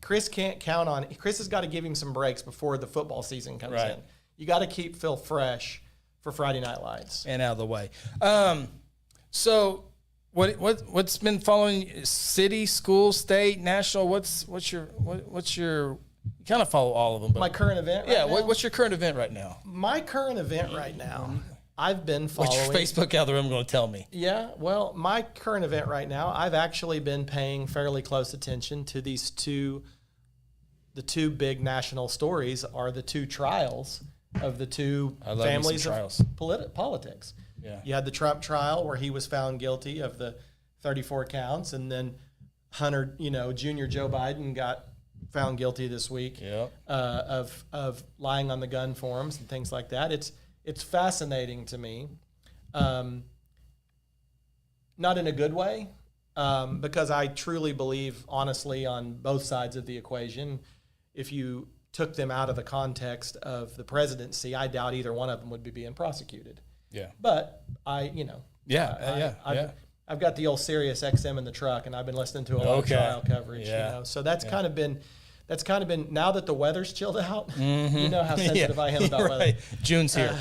Chris can't count on, Chris has got to give him some breaks before the football season comes in. You got to keep Phil fresh for Friday Night Lights. And out of the way. So what's been following city, school, state, national? What's your you kind of follow all of them. But my current event right now? What's your current event right now? My current event right now, I've been following. What's your Facebook algorithm going to tell me? Yeah, well, my current event right now, I've actually been paying fairly close attention to the two big national stories are the 2 trials of the 2 families of politics. Yeah. You had the Trump trial where he was found guilty of the 34 counts, and then Hunter, Junior Joe Biden got found guilty this week of lying on the gun forms and things like that. it's fascinating to me, not in a good way, because I truly believe, honestly, on both sides of the equation, if you took them out of the context of the presidency, I doubt either one of them would be being prosecuted. Yeah. But I've got the old Sirius XM in the truck, and I've been listening to a lot of trial coverage. Yeah. So that's kind of been now that the weather's chilled out. You know how sensitive I am about weather. June's here.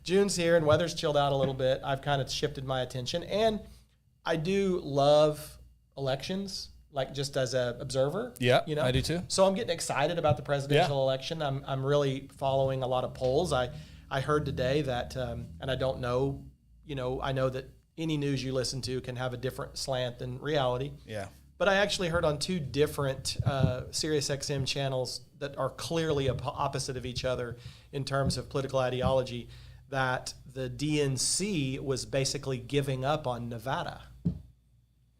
June's here, and weather's chilled out a little bit. I've kind of shifted my attention, and I do love elections, like just as an observer. Yeah, I do too. So I'm getting excited about the presidential election. I'm really following a lot of polls. I heard today that, and I don't know, I know that any news you listen to can have a different slant than reality. Yeah. But I actually heard on 2 different Sirius XM channels that are clearly opposite of each other in terms of political ideology that the DNC was basically giving up on Nevada,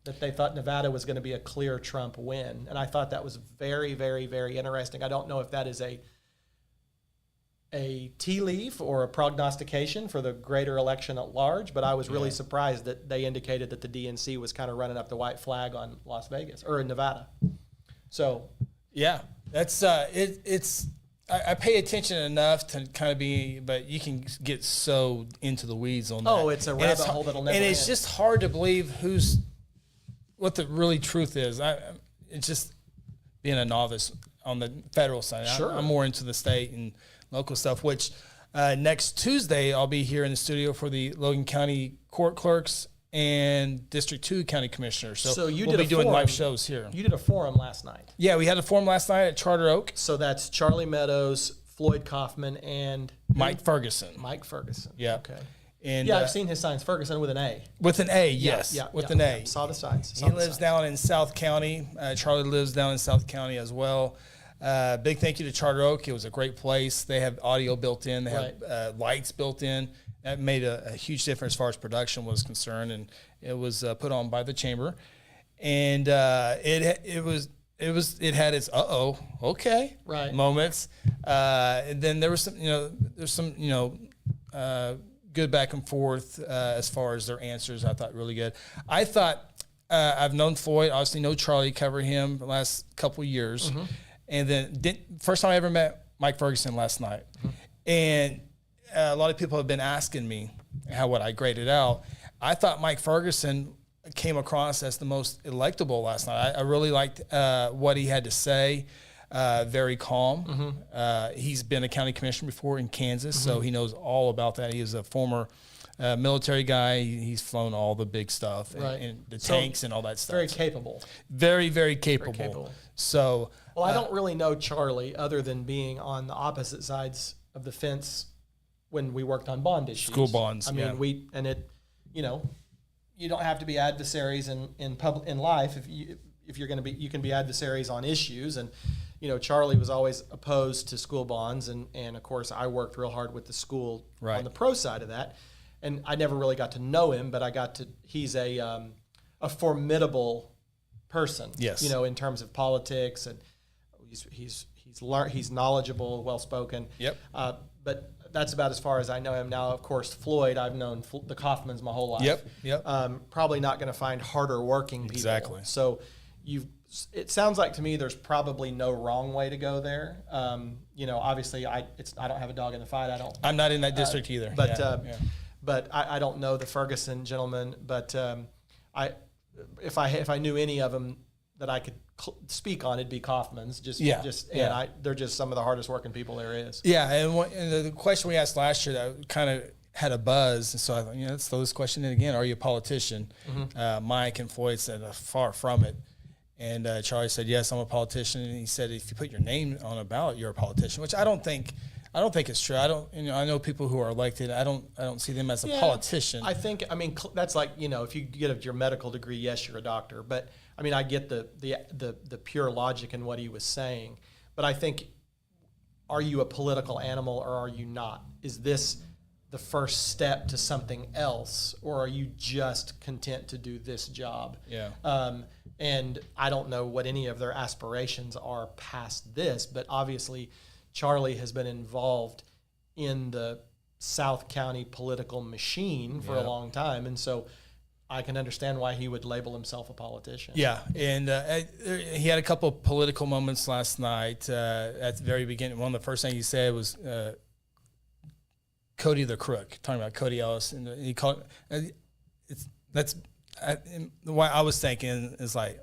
that they thought Nevada was going to be a clear Trump win. And I thought that was very, very, very interesting. I don't know if that is a tea leaf or a prognostication for the greater election at large, but I was really surprised that they indicated that the DNC was kind of running up the white flag on Las Vegas or in Nevada. So, yeah, that's I pay attention enough to kind of be, but you can get so into the weeds on that. Oh, it's a rabbit hole that'll never end. And it's just hard to believe what the really truth is. It's just being a novice on the federal side. Sure. I'm more into the state and local stuff, which next Tuesday I'll be here in the studio for the Logan County Court Clerks and District 2 County Commissioners. So we'll be doing live shows here. You did a forum last night. Yeah, we had a forum last night at Charter Oak. So that's Charlie Meadows, Floyd Kaufman, and Mike Ferguson. Mike Ferguson. Yeah. Okay. And I've seen his signs. Ferguson with an A. With an A, yes. Yeah, with an A. Saw the signs. He lives down in South County. Charlie lives down in South County as well. Big thank you to Charter Oak. It was a great place. They have audio built in. They have lights built in. That made a huge difference as far as production was concerned, and it was put on by the chamber. And it had its okay moments. And then there was some good back and forth as far as their answers. I thought really good. I thought I've known Floyd, obviously know Charlie, covered him the last couple of years. Mm-hmm. And then first time I ever met Mike Ferguson last night. Mm-hmm. And a lot of people have been asking me how would I grade it out. I thought Mike Ferguson came across as the most electable last night. I really liked what he had to say. Very calm. Mm-hmm. He's been a county commissioner before in Kansas, so he knows all about that. He is a former military guy. He's flown all the big stuff and the tanks and all that stuff. Very capable. Very, very capable. So, I don't really know Charlie other than being on the opposite sides of the fence when we worked on bond issues. School bonds. I mean, you don't have to be adversaries in life if you're going to be. You can be adversaries on issues, and Charlie was always opposed to school bonds, and of course I worked real hard with the school on the pro side of that, and I never really got to know him, but he's a formidable person. Yes. In terms of politics, and he's knowledgeable, well spoken. Yep. But that's about as far as I know him now. Of course, Floyd, I've known the Kaufmans my whole life. Yep. Probably not going to find harder working people. Exactly. So it sounds like to me there's probably no wrong way to go there. Obviously I don't have a dog in the fight. I'm not in that district either. But I don't know the Ferguson gentleman. But if I knew any of them that I could speak on, it'd be Kaufman's. They're just some of the hardest working people there is. Yeah, and the question we asked last year that kind of had a buzz, and so I thought, let's throw this question in again. Are you a politician? Mm-hmm. Mike and Floyd said far from it, and Charlie said yes, I'm a politician. And he said if you put your name on a ballot, you're a politician, which I don't think it's true. I know people who are elected. I don't see them as a politician. That's like if you get your medical degree, yes, you're a doctor, but. I get the pure logic in what he was saying, but I think, are you a political animal or are you not? Is this the first step to something else, or are you just content to do this job? Yeah. And I don't know what any of their aspirations are past this, but obviously Charlie has been involved in the South County political machine for a long time. And so I can understand why he would label himself a politician. Yeah, and he had a couple of political moments last night. At the very beginning, one of the first things he said was Cody the Crook, talking about Cody Ellis, and he called what I was thinking is like,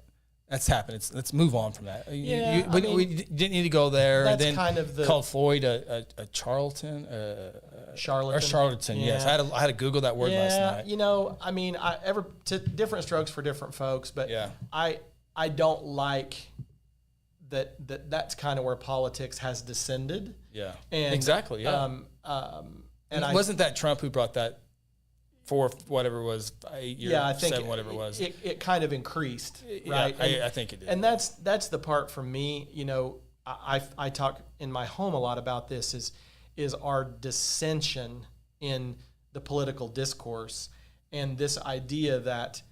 that's happened. Let's move on from that. Yeah, we didn't need to go there. That's and then kind of the called Floyd a charlatan, charlatan. Or charlatan. Yeah. Yes, I had to Google that word last night. You know, I mean, different strokes for different folks, but yeah. I don't like that's kind of where politics has descended. Yeah, and exactly. Yeah, and wasn't that Trump who brought that? 4 whatever it was 8 years, yeah, I think 7 whatever it was. It kind of increased, right? Yeah, I think it did. And that's the part for me. You know, I talk in my home a lot about this. Is our dissension in the political discourse and this idea that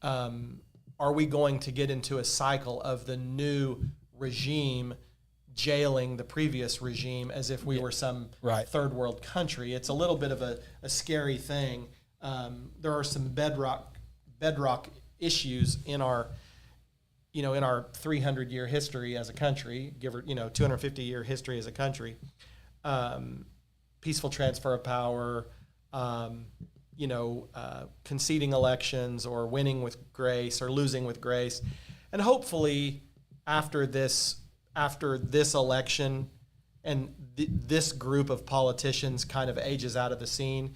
are we going to get into a cycle of the new regime jailing the previous regime as if we were some third world country? It's a little bit of a scary thing. There are some bedrock issues in our 300-year history as a country, 250-year history as a country. Peaceful transfer of power, conceding elections or winning with grace or losing with grace. And hopefully after this election and this group of politicians kind of ages out of the scene,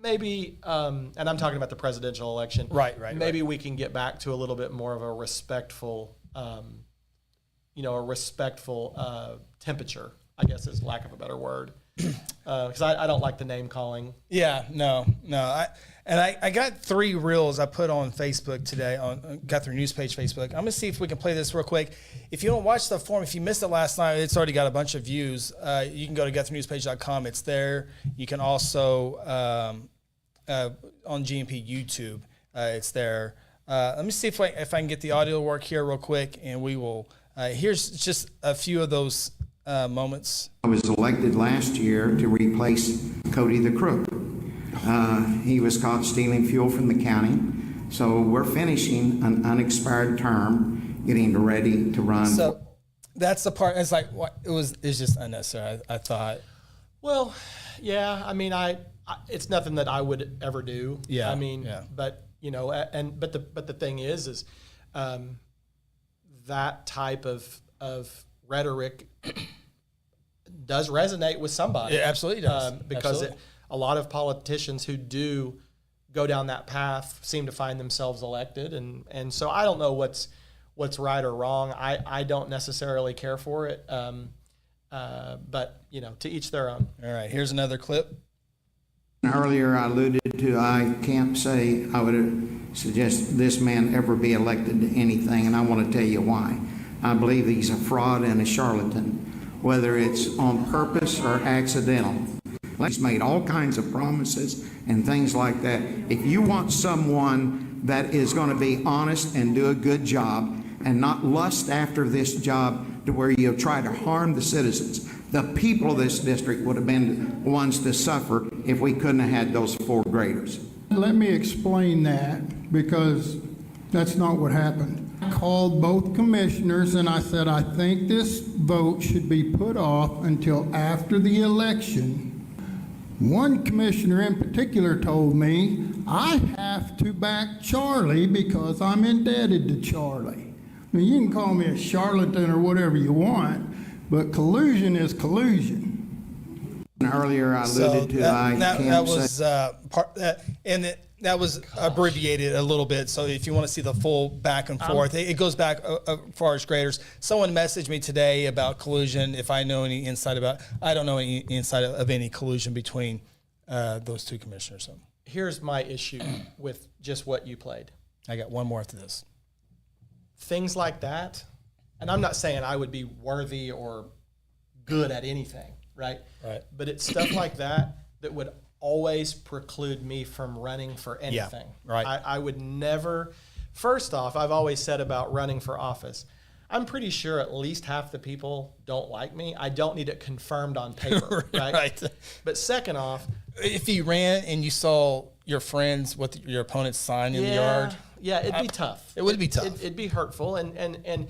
maybe, and I'm talking about the presidential election. Right. Maybe we can get back to a little bit more of a respectful, temperature, I guess is lack of a better word. Because I don't like the name calling. Yeah, no. I got 3 reels I put on Facebook today, on Guthrie News page Facebook. I'm going to see if we can play this real quick. If you don't watch the forum, if you missed it last night, it's already got a bunch of views. You can go to GuthrieNewsPage.com. It's there. You can also, on GMP YouTube, it's there. Let me see if I can get the audio to work here real quick, and we will. Here's just a few of those moments. I was elected last year to replace Cody the Crook. He was caught stealing fuel from the county. So we're finishing an unexpired term, getting ready to run. So that's the part. It's like it's just unnecessary. I thought. Well, yeah. I mean, it's nothing that I would ever do. Yeah. I mean, yeah. But but the thing is that type of rhetoric does resonate with somebody. It absolutely does. Because a lot of politicians who do go down that path seem to find themselves elected, and so I don't know what's right or wrong. I don't necessarily care for it, but to each their own. All right, here's another clip. Earlier I alluded to, I can't say I would suggest this man ever be elected to anything, and I want to tell you why. I believe he's a fraud and a charlatan, whether it's on purpose or accidental. He's made all kinds of promises and things like that. If you want someone that is going to be honest and do a good job and not lust after this job to where you try to harm the citizens, the people of this district would have been the ones to suffer if we couldn't have had those 4 graders. Let me explain that, because that's not what happened. I called both commissioners and I said, I think this vote should be put off until after the election. One commissioner in particular told me, I have to back Charlie because I'm indebted to Charlie. Now, you can call me a charlatan or whatever you want, but collusion is collusion. Earlier I alluded to, that was abbreviated a little bit. So if you want to see the full back and forth, it goes back as far as graders. Someone messaged me today about collusion. If I know any insight I don't know any insight of any collusion between those 2 commissioners. So here's my issue with just what you played. I got one more after this. Things like that, and I'm not saying I would be worthy or good at anything, right? Right. But it's stuff like that would always preclude me from running for anything. Yeah, right. I would never. First off, I've always said about running for office, I'm pretty sure at least half the people don't like me. I don't need it confirmed on paper, right? Right. But second off, If you ran and you saw your friends with your opponent's sign in the yard, yeah, it'd be tough. It would be tough. It'd be hurtful, and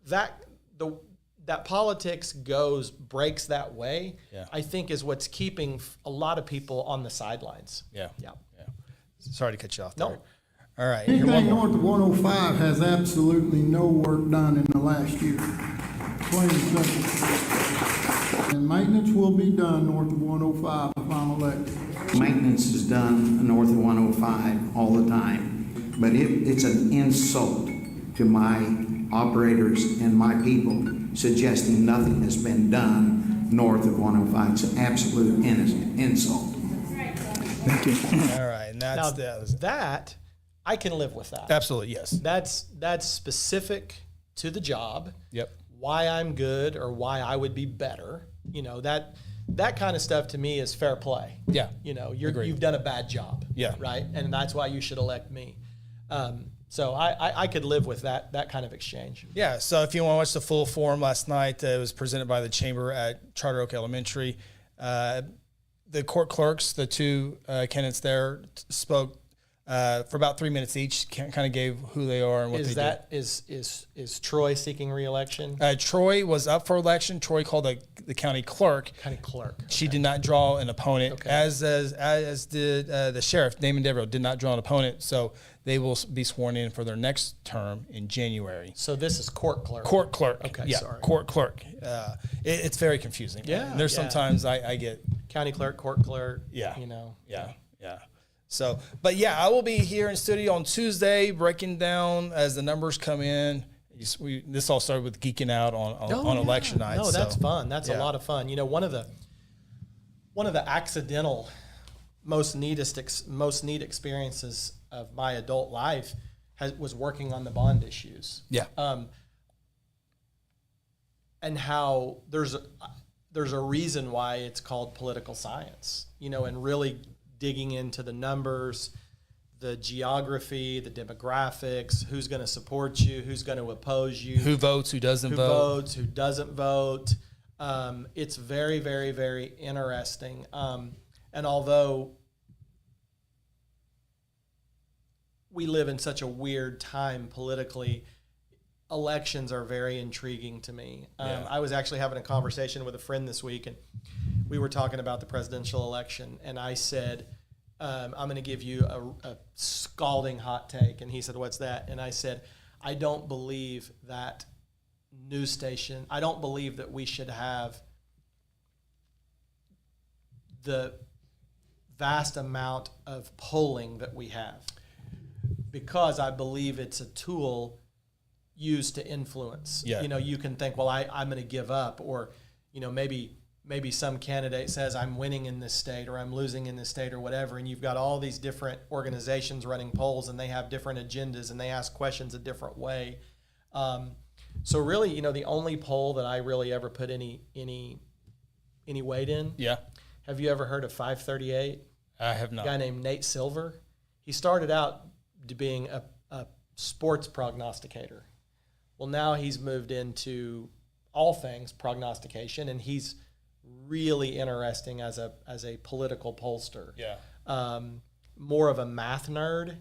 that politics breaks that way. Yeah. I think is what's keeping a lot of people on the sidelines. yeah. Yeah. Sorry to cut you off. No. There. All right. Here, Anything one more. north of 105 has absolutely no work done in the last year. Plain and simple. And maintenance will be done north of 105 if I'm elected. Maintenance is done north of 105 all the time, but it's an insult to my operators and my people suggesting nothing has been done north of 105. It's an absolute insult. Thank you. All right. And Now that's that I can live with that. absolutely yes. That's specific to the job. Yep. Why I'm good or why I would be better. That kind of stuff to me is fair play. Yeah. Agreed. You've done a bad job. Yeah. Right. And that's why you should elect me. So I could live with that kind of exchange. Yeah, so if you want to watch the full forum last night, it was presented by the Chamber at Charter Oak Elementary. The court clerks, the two candidates there, spoke for about 3 minutes each, kind of gave who they are and what they do. Is Troy seeking re-election? Troy was up for election. Troy called the county clerk. County clerk. She did not draw an opponent, Okay. as did the sheriff, Damon Devereaux, did not draw an opponent. So they will be sworn in for their next term in January. So this is court clerk. Court clerk. Okay, yeah, sorry. Court clerk. It's very confusing. Yeah, And there's yeah. sometimes I get, County clerk, court clerk. yeah. Yeah. So, but yeah, I will be here in studio on Tuesday breaking down as the numbers come in. This all started with geeking out on election night. No, that's fun. That's yeah. a lot of fun. One of the accidental, most neat experiences of my adult life was working on the bond issues. Yeah. And how there's a reason why it's called political science, and really digging into the numbers, the geography, the demographics, who's going to support you, who's going to oppose you, Who votes, who doesn't who vote. votes, who doesn't vote. It's very, very, very interesting. And although we live in such a weird time politically, elections are very intriguing to me. Yeah. I was actually having a conversation with a friend this week, and we were talking about the presidential election, and I said, I'm going to give you a scalding hot take. And he said, what's that? And I said, I don't believe that news station, I don't believe that we should have the vast amount of polling that we have, because I believe it's a tool used to influence. Yeah. You can think, well, I'm going to give up, or, maybe some candidate says I'm winning in this state or I'm losing in this state or whatever, and you've got all these different organizations running polls, and they have different agendas and they ask questions a different way. So really, the only poll that I really ever put any weight in. Yeah. Have you ever heard of 538? I have A not. guy named Nate Silver. He started out to being a sports prognosticator. Well, now he's moved into all things prognostication, and he's really interesting as a political pollster. Yeah. More of a math nerd,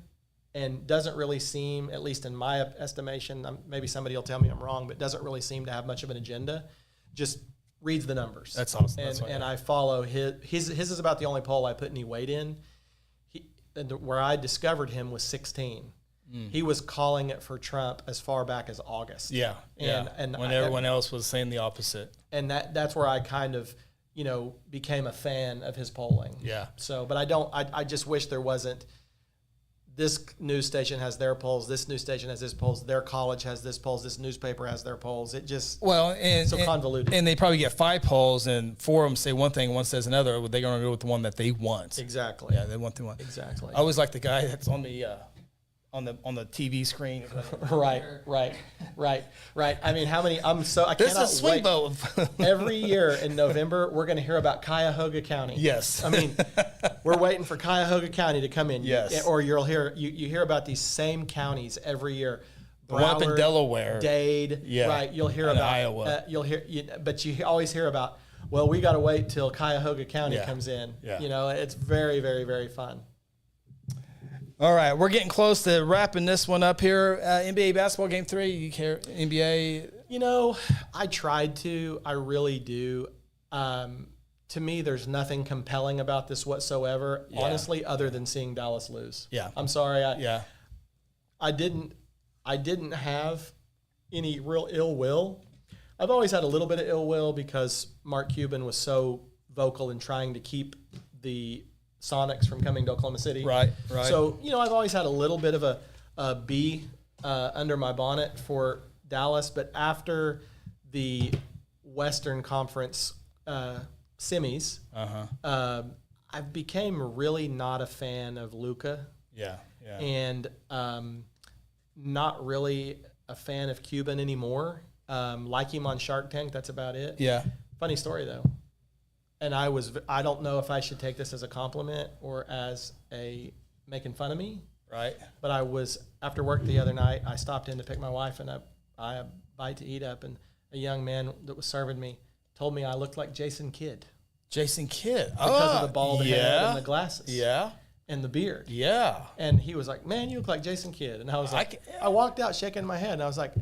and doesn't really seem, at least in my estimation, maybe somebody will tell me I'm wrong, but doesn't really seem to have much of an agenda. Just reads the numbers. That's awesome. That's And I follow his is about the only poll I put any weight in. Where I discovered him was 16. He was calling it for Trump as far back as August. Yeah. And when everyone else was saying the opposite. And that's where I kind of, became a fan of his polling. Yeah. So, but I just wish there wasn't, this news station has their polls, this news station has this polls, their college has this polls, this newspaper has their polls. It just, so convoluted. And they probably get 5 polls, and 4 of them say one thing, one says another. They're going to go with the one that they want. Exactly. Yeah, they want the one. Exactly. I always like the guy that's on the TV screen. Right. I mean, I This cannot is swing wait. vote. Every year in November, we're going to hear about Cuyahoga County. Yes. I mean, we're waiting for Cuyahoga County to come in. Yes. Or you hear about these same counties every year. one up in Broward, Delaware. Dade, Yeah. right? You'll hear And about Iowa. but you always hear about. Well, we got to wait till Cuyahoga County Yeah. comes in. Yeah. You know, it's very, very, very fun. All right, we're getting close to wrapping this one up here. NBA basketball game 3. You care NBA? You know, I tried to. I really do. To me, there's nothing compelling about this whatsoever, honestly, other than seeing Dallas lose. Yeah. I'm sorry. Yeah. I didn't have any real ill will. I've always had a little bit of ill will because Mark Cuban was so vocal in trying to keep the Sonics from coming to Oklahoma City. Right. So, you know, I've always had a little bit of a B under my bonnet for Dallas, but after the Western Conference semis, I became really not a fan of Luka. Yeah. And not really a fan of Cuban anymore. Like him on Shark Tank, that's about it. Yeah. Funny story though. And I don't know if I should take this as a compliment or as a making fun of me. Right. But I was, after work the other night, I stopped in to pick my wife and I had a bite to eat up, and a young man that was serving me told me I looked like Jason Kidd. Jason Kidd. Because of the bald head and the glasses. Yeah. And the beard. Yeah. And he was like, man, you look like Jason Kidd. And I was like, I walked out shaking my head, and I was like,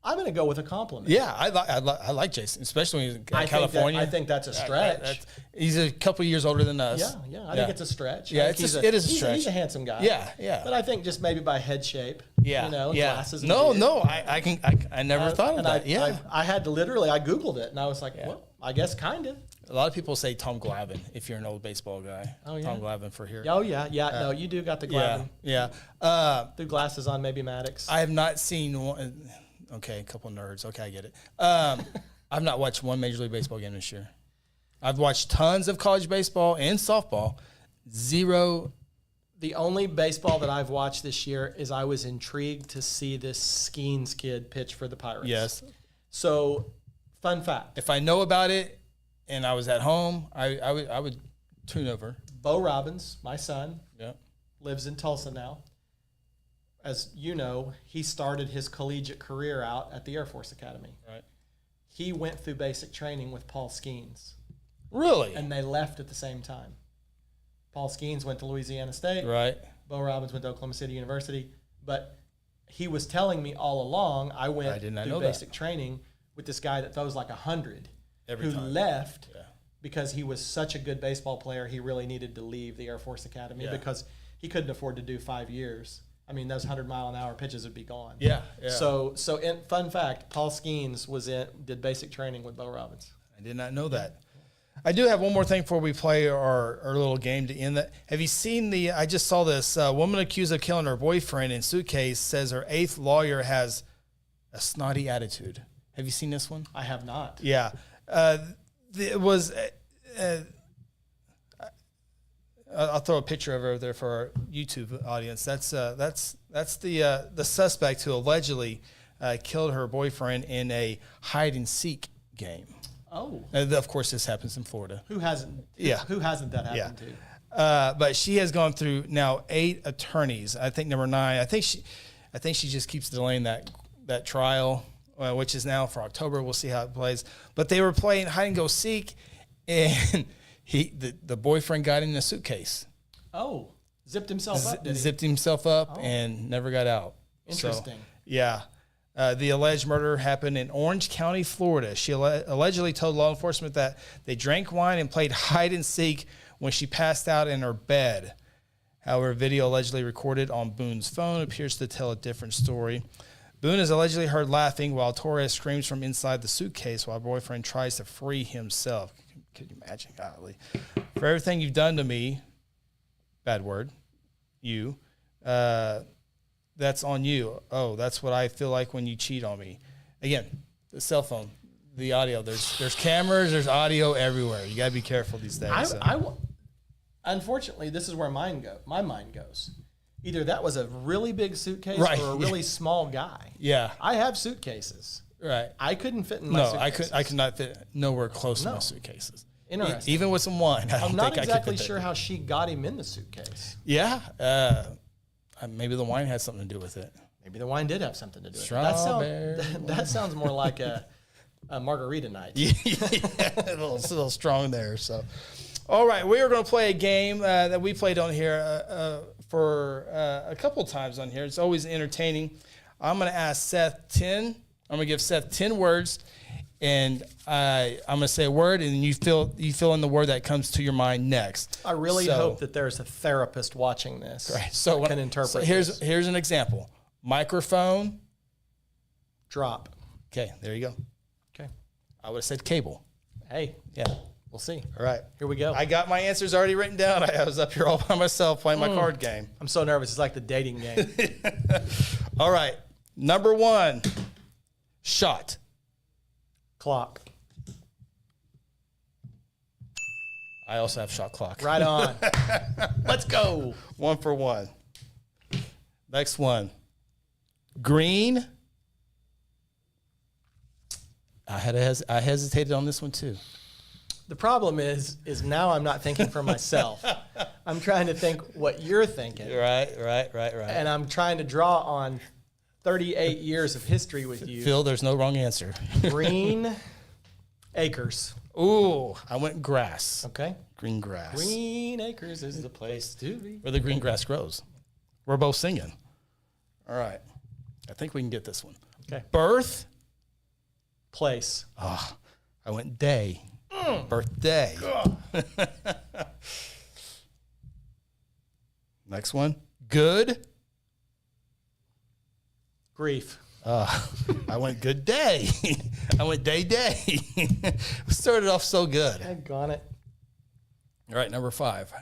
I'm going to go with a compliment. Yeah, I like Jason, especially when he's in California. I think that's a stretch. He's a couple years older than us. Yeah. I think it's a stretch. Yeah, it is a stretch. He's a handsome guy. Yeah. But I think just maybe by head shape. Yeah. You know, glasses. And No, beard. I never thought of that. I had to literally, I Googled it, and I was like, well, I guess kind of. A lot of people say Tom Glavine if you're an old baseball guy. Oh, yeah. Tom Glavine for here. Oh, yeah. No, you do got the Glavine. Yeah. The glasses on, maybe Maddox. I have not seen one. Okay, a couple nerds. Okay, I get it. I've not watched one Major League Baseball game this year. I've watched tons of college baseball and softball. Zero. The only baseball that I've watched this year is I was intrigued to see this Skeens kid pitch for the Pirates. Yes. So, fun fact. If I know about it and I was at home, I would tune over. Bo Robbins, my son, Yeah. lives in Tulsa now. As you know, he started his collegiate career out at the Air Force Academy. Right. He went through basic training with Paul Skeens, Really? and they left at the same time. Paul Skeens went to Louisiana State. Right. Bo Robbins went to Oklahoma City University. But he was telling me all along, I went did not through know that. basic training with this guy that throws like 100, Every who time. left Yeah. because he was such a good baseball player, he really needed to leave the Air Force Academy because he couldn't afford to do 5 years. I mean, those 100-mile-an-hour pitches would be gone. Yeah. So fun fact, Paul Skeens did basic training with Bo Robbins. I did not know that. I do have one more thing before we play our little game to end that. Have you seen I just saw this woman accused of killing her boyfriend in suitcase says her 8th lawyer has a snotty attitude. Have you seen this one? I have not. Yeah. It was, I'll throw a picture of her there for our YouTube audience. That's the suspect who allegedly killed her boyfriend in a hide and seek game. Oh. Of course, this happens in Florida. Who hasn't? Yeah. Who hasn't that happened to? But she has gone through now 8 attorneys. I think number 9. I think she just keeps delaying that trial, which is now for October. We'll see how it plays. But they were playing hide and go seek, and the boyfriend got in a suitcase. Oh, zipped himself up. Did he? Zipped himself up and never got out. Interesting. So, yeah. The alleged murder happened in Orange County, Florida. She allegedly told law enforcement that they drank wine and played hide and seek when she passed out in her bed. However, video allegedly recorded on Boone's phone appears to tell a different story. Boone is allegedly heard laughing while Torres screams from inside the suitcase while her boyfriend tries to free himself. Could you imagine? Golly. For everything you've done to me, bad word, you, that's on you. Oh, that's what I feel like when you cheat on me. Again, the cell phone, the audio. There's cameras, there's audio everywhere. You got to be careful these days. Unfortunately, this is where my mind goes. Either that was a really big suitcase Right. or a really small guy. Yeah. I have suitcases. Right. I couldn't fit in my suitcases. I could not fit nowhere close to my suitcases. Interesting. Even with some wine, I don't I'm not think exactly I could fit sure that. how she got him in the suitcase. Yeah. Maybe the wine had something to do with it. Maybe the wine did have something to do with it. Strawberry That sounds more like a margarita night. Yeah, a little strong there. So, all right, we are going to play a game that we played on here for a couple times on here. It's always entertaining. I'm going to ask Seth 10. I'm going to give Seth 10 words, and I'm going to say a word, and you fill in the word that comes to your mind next. I really hope that there's a therapist watching this. Right. So that can interpret. So here's an example. Microphone. Drop. Okay, there you go. Okay. I would have said cable. Hey. Yeah. We'll see. All right. Here we go. I got my answers already written down. I was up here all by myself playing my card game. I'm so nervous. It's like the dating game. All right. Number 1. Shot. Clock. I also have shot clock. Right on. Let's go. 1 for 1. Next one. Green. I hesitated on this one too. The problem is now I'm not thinking for myself. I'm trying to think what you're thinking. Right. And I'm trying to draw on 38 years of history with you. Phil, there's no wrong answer. Green acres. Ooh, I went grass. Okay. Green grass. Green acres is the place to be. Where the green grass grows. We're both singing. All right. I think we can get this one. Okay. Birth. Place. Oh, I went day. Birthday. Next one. Good. Grief. I went good day. I went day. We started off so good. I got it. All right, number 5.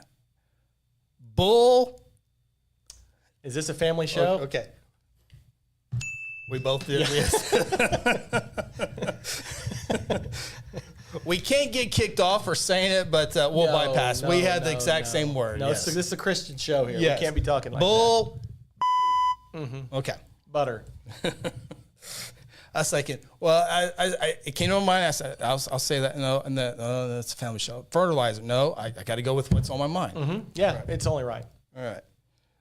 Bull. Is this a family show? Okay. We both did. Yes. We can't get kicked off for saying it, but we'll bypass. We had the exact same word. No, yes. this is a Christian show here. Yes. We can't be talking like Bull. that. Mm-hmm. Okay. Butter. I was thinking, well, it came to my mind. I said, I'll say that. No, and that's a family show. Fertilizer. No, I got to go with what's on my mind. Mm-hmm. Yeah, right. It's only right. All right.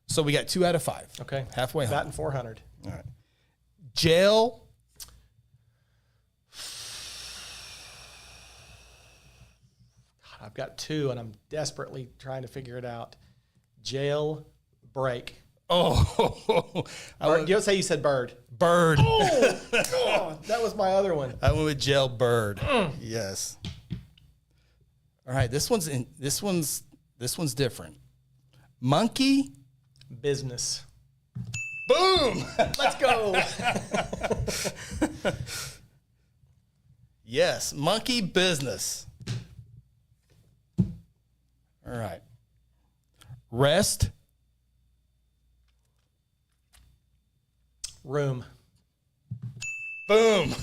So we got 2 out of 5. Okay. Halfway home. Batting 400. All right. Jail. God, I've got 2, and I'm desperately trying to figure it out. Jail break. Oh. You don't say you said bird. Bird. Oh, that was my other one. I went with jail bird. Yes. All right. This one's different. Monkey. Business. Boom. Let's go. Yes. Monkey business. All right. Rest. Room. Boom.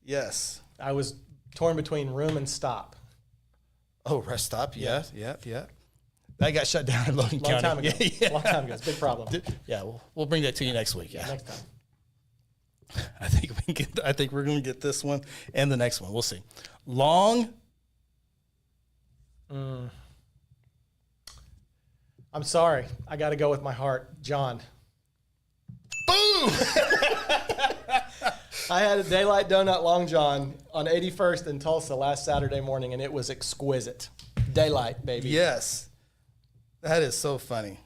Yes. I was torn between room and stop. Oh, rest stop. Yeah. That got shut down in Logan County. Long time ago. Yeah. Long time ago. It's a big problem. Yeah, we'll bring that to you next week. Yeah. Next time. I think we're going to get this one and the next one. We'll see. Long. I'm sorry. I got to go with my heart. John. Boom. I had a Daylight Donut Long John on 81st in Tulsa last Saturday morning, and it was exquisite. Daylight, baby. Yes. That is so funny.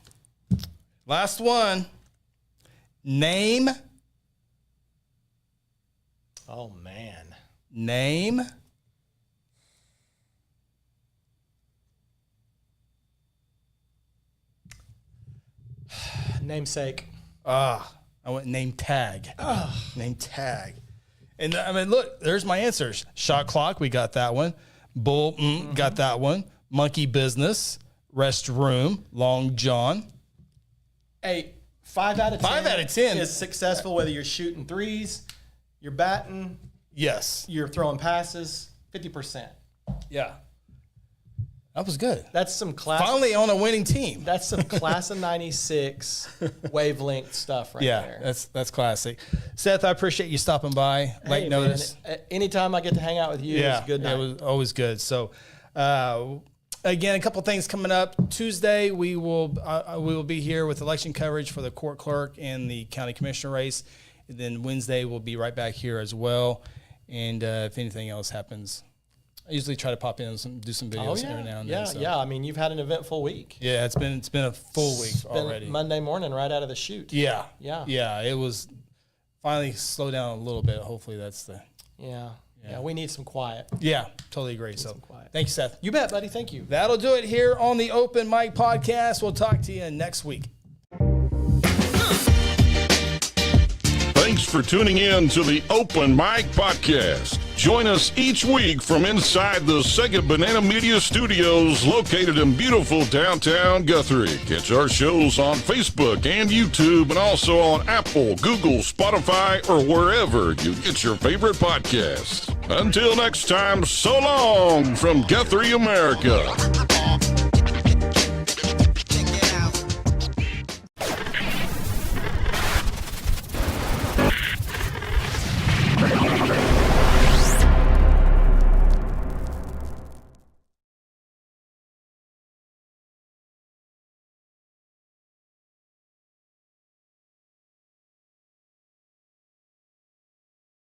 Last one. Name. Oh, man. Name. Namesake. I went name tag. Name tag. And I mean, look, there's my answers. Shot clock, we got that one. Bull, got that one. Monkey business. Restroom. Long John. Hey, 5 out of 10. 5 out of 10 is successful whether you're shooting threes, you're batting, Yes. you're throwing passes. 50%. Yeah. That was good. That's some class. Finally on a winning team. That's some class of '96 wavelength stuff right there. Yeah, that's classic. Seth, I appreciate you stopping by. Late notice. Man, anytime I get to hang out with you, it's a good night. it was always good. So Again, a couple things coming up. Tuesday, we will be here with election coverage for the court clerk and the county commissioner race. And then Wednesday, we'll be right back here as well. And if anything else happens, I usually try to pop in and do some videos every now and then. So. Yeah. I mean, you've had an eventful week. Yeah, it's been a full week already. Monday morning, right out of the chute. Yeah. Yeah. It was finally slowed down a little bit. Hopefully, that's the. Yeah. We need some quiet. Yeah, totally agree. So, thank you, Seth. You bet, buddy. Thank you. That'll do it here on the Open Mic Podcast. We'll talk to you next week. Thanks for tuning in to the Open Mic Podcast. Join us each week from inside the Second Banana Media Studios located in beautiful downtown Guthrie. Catch our shows on Facebook and YouTube and also on Apple, Google, Spotify, or wherever you get your favorite podcasts. Until next time, so long from Guthrie, America.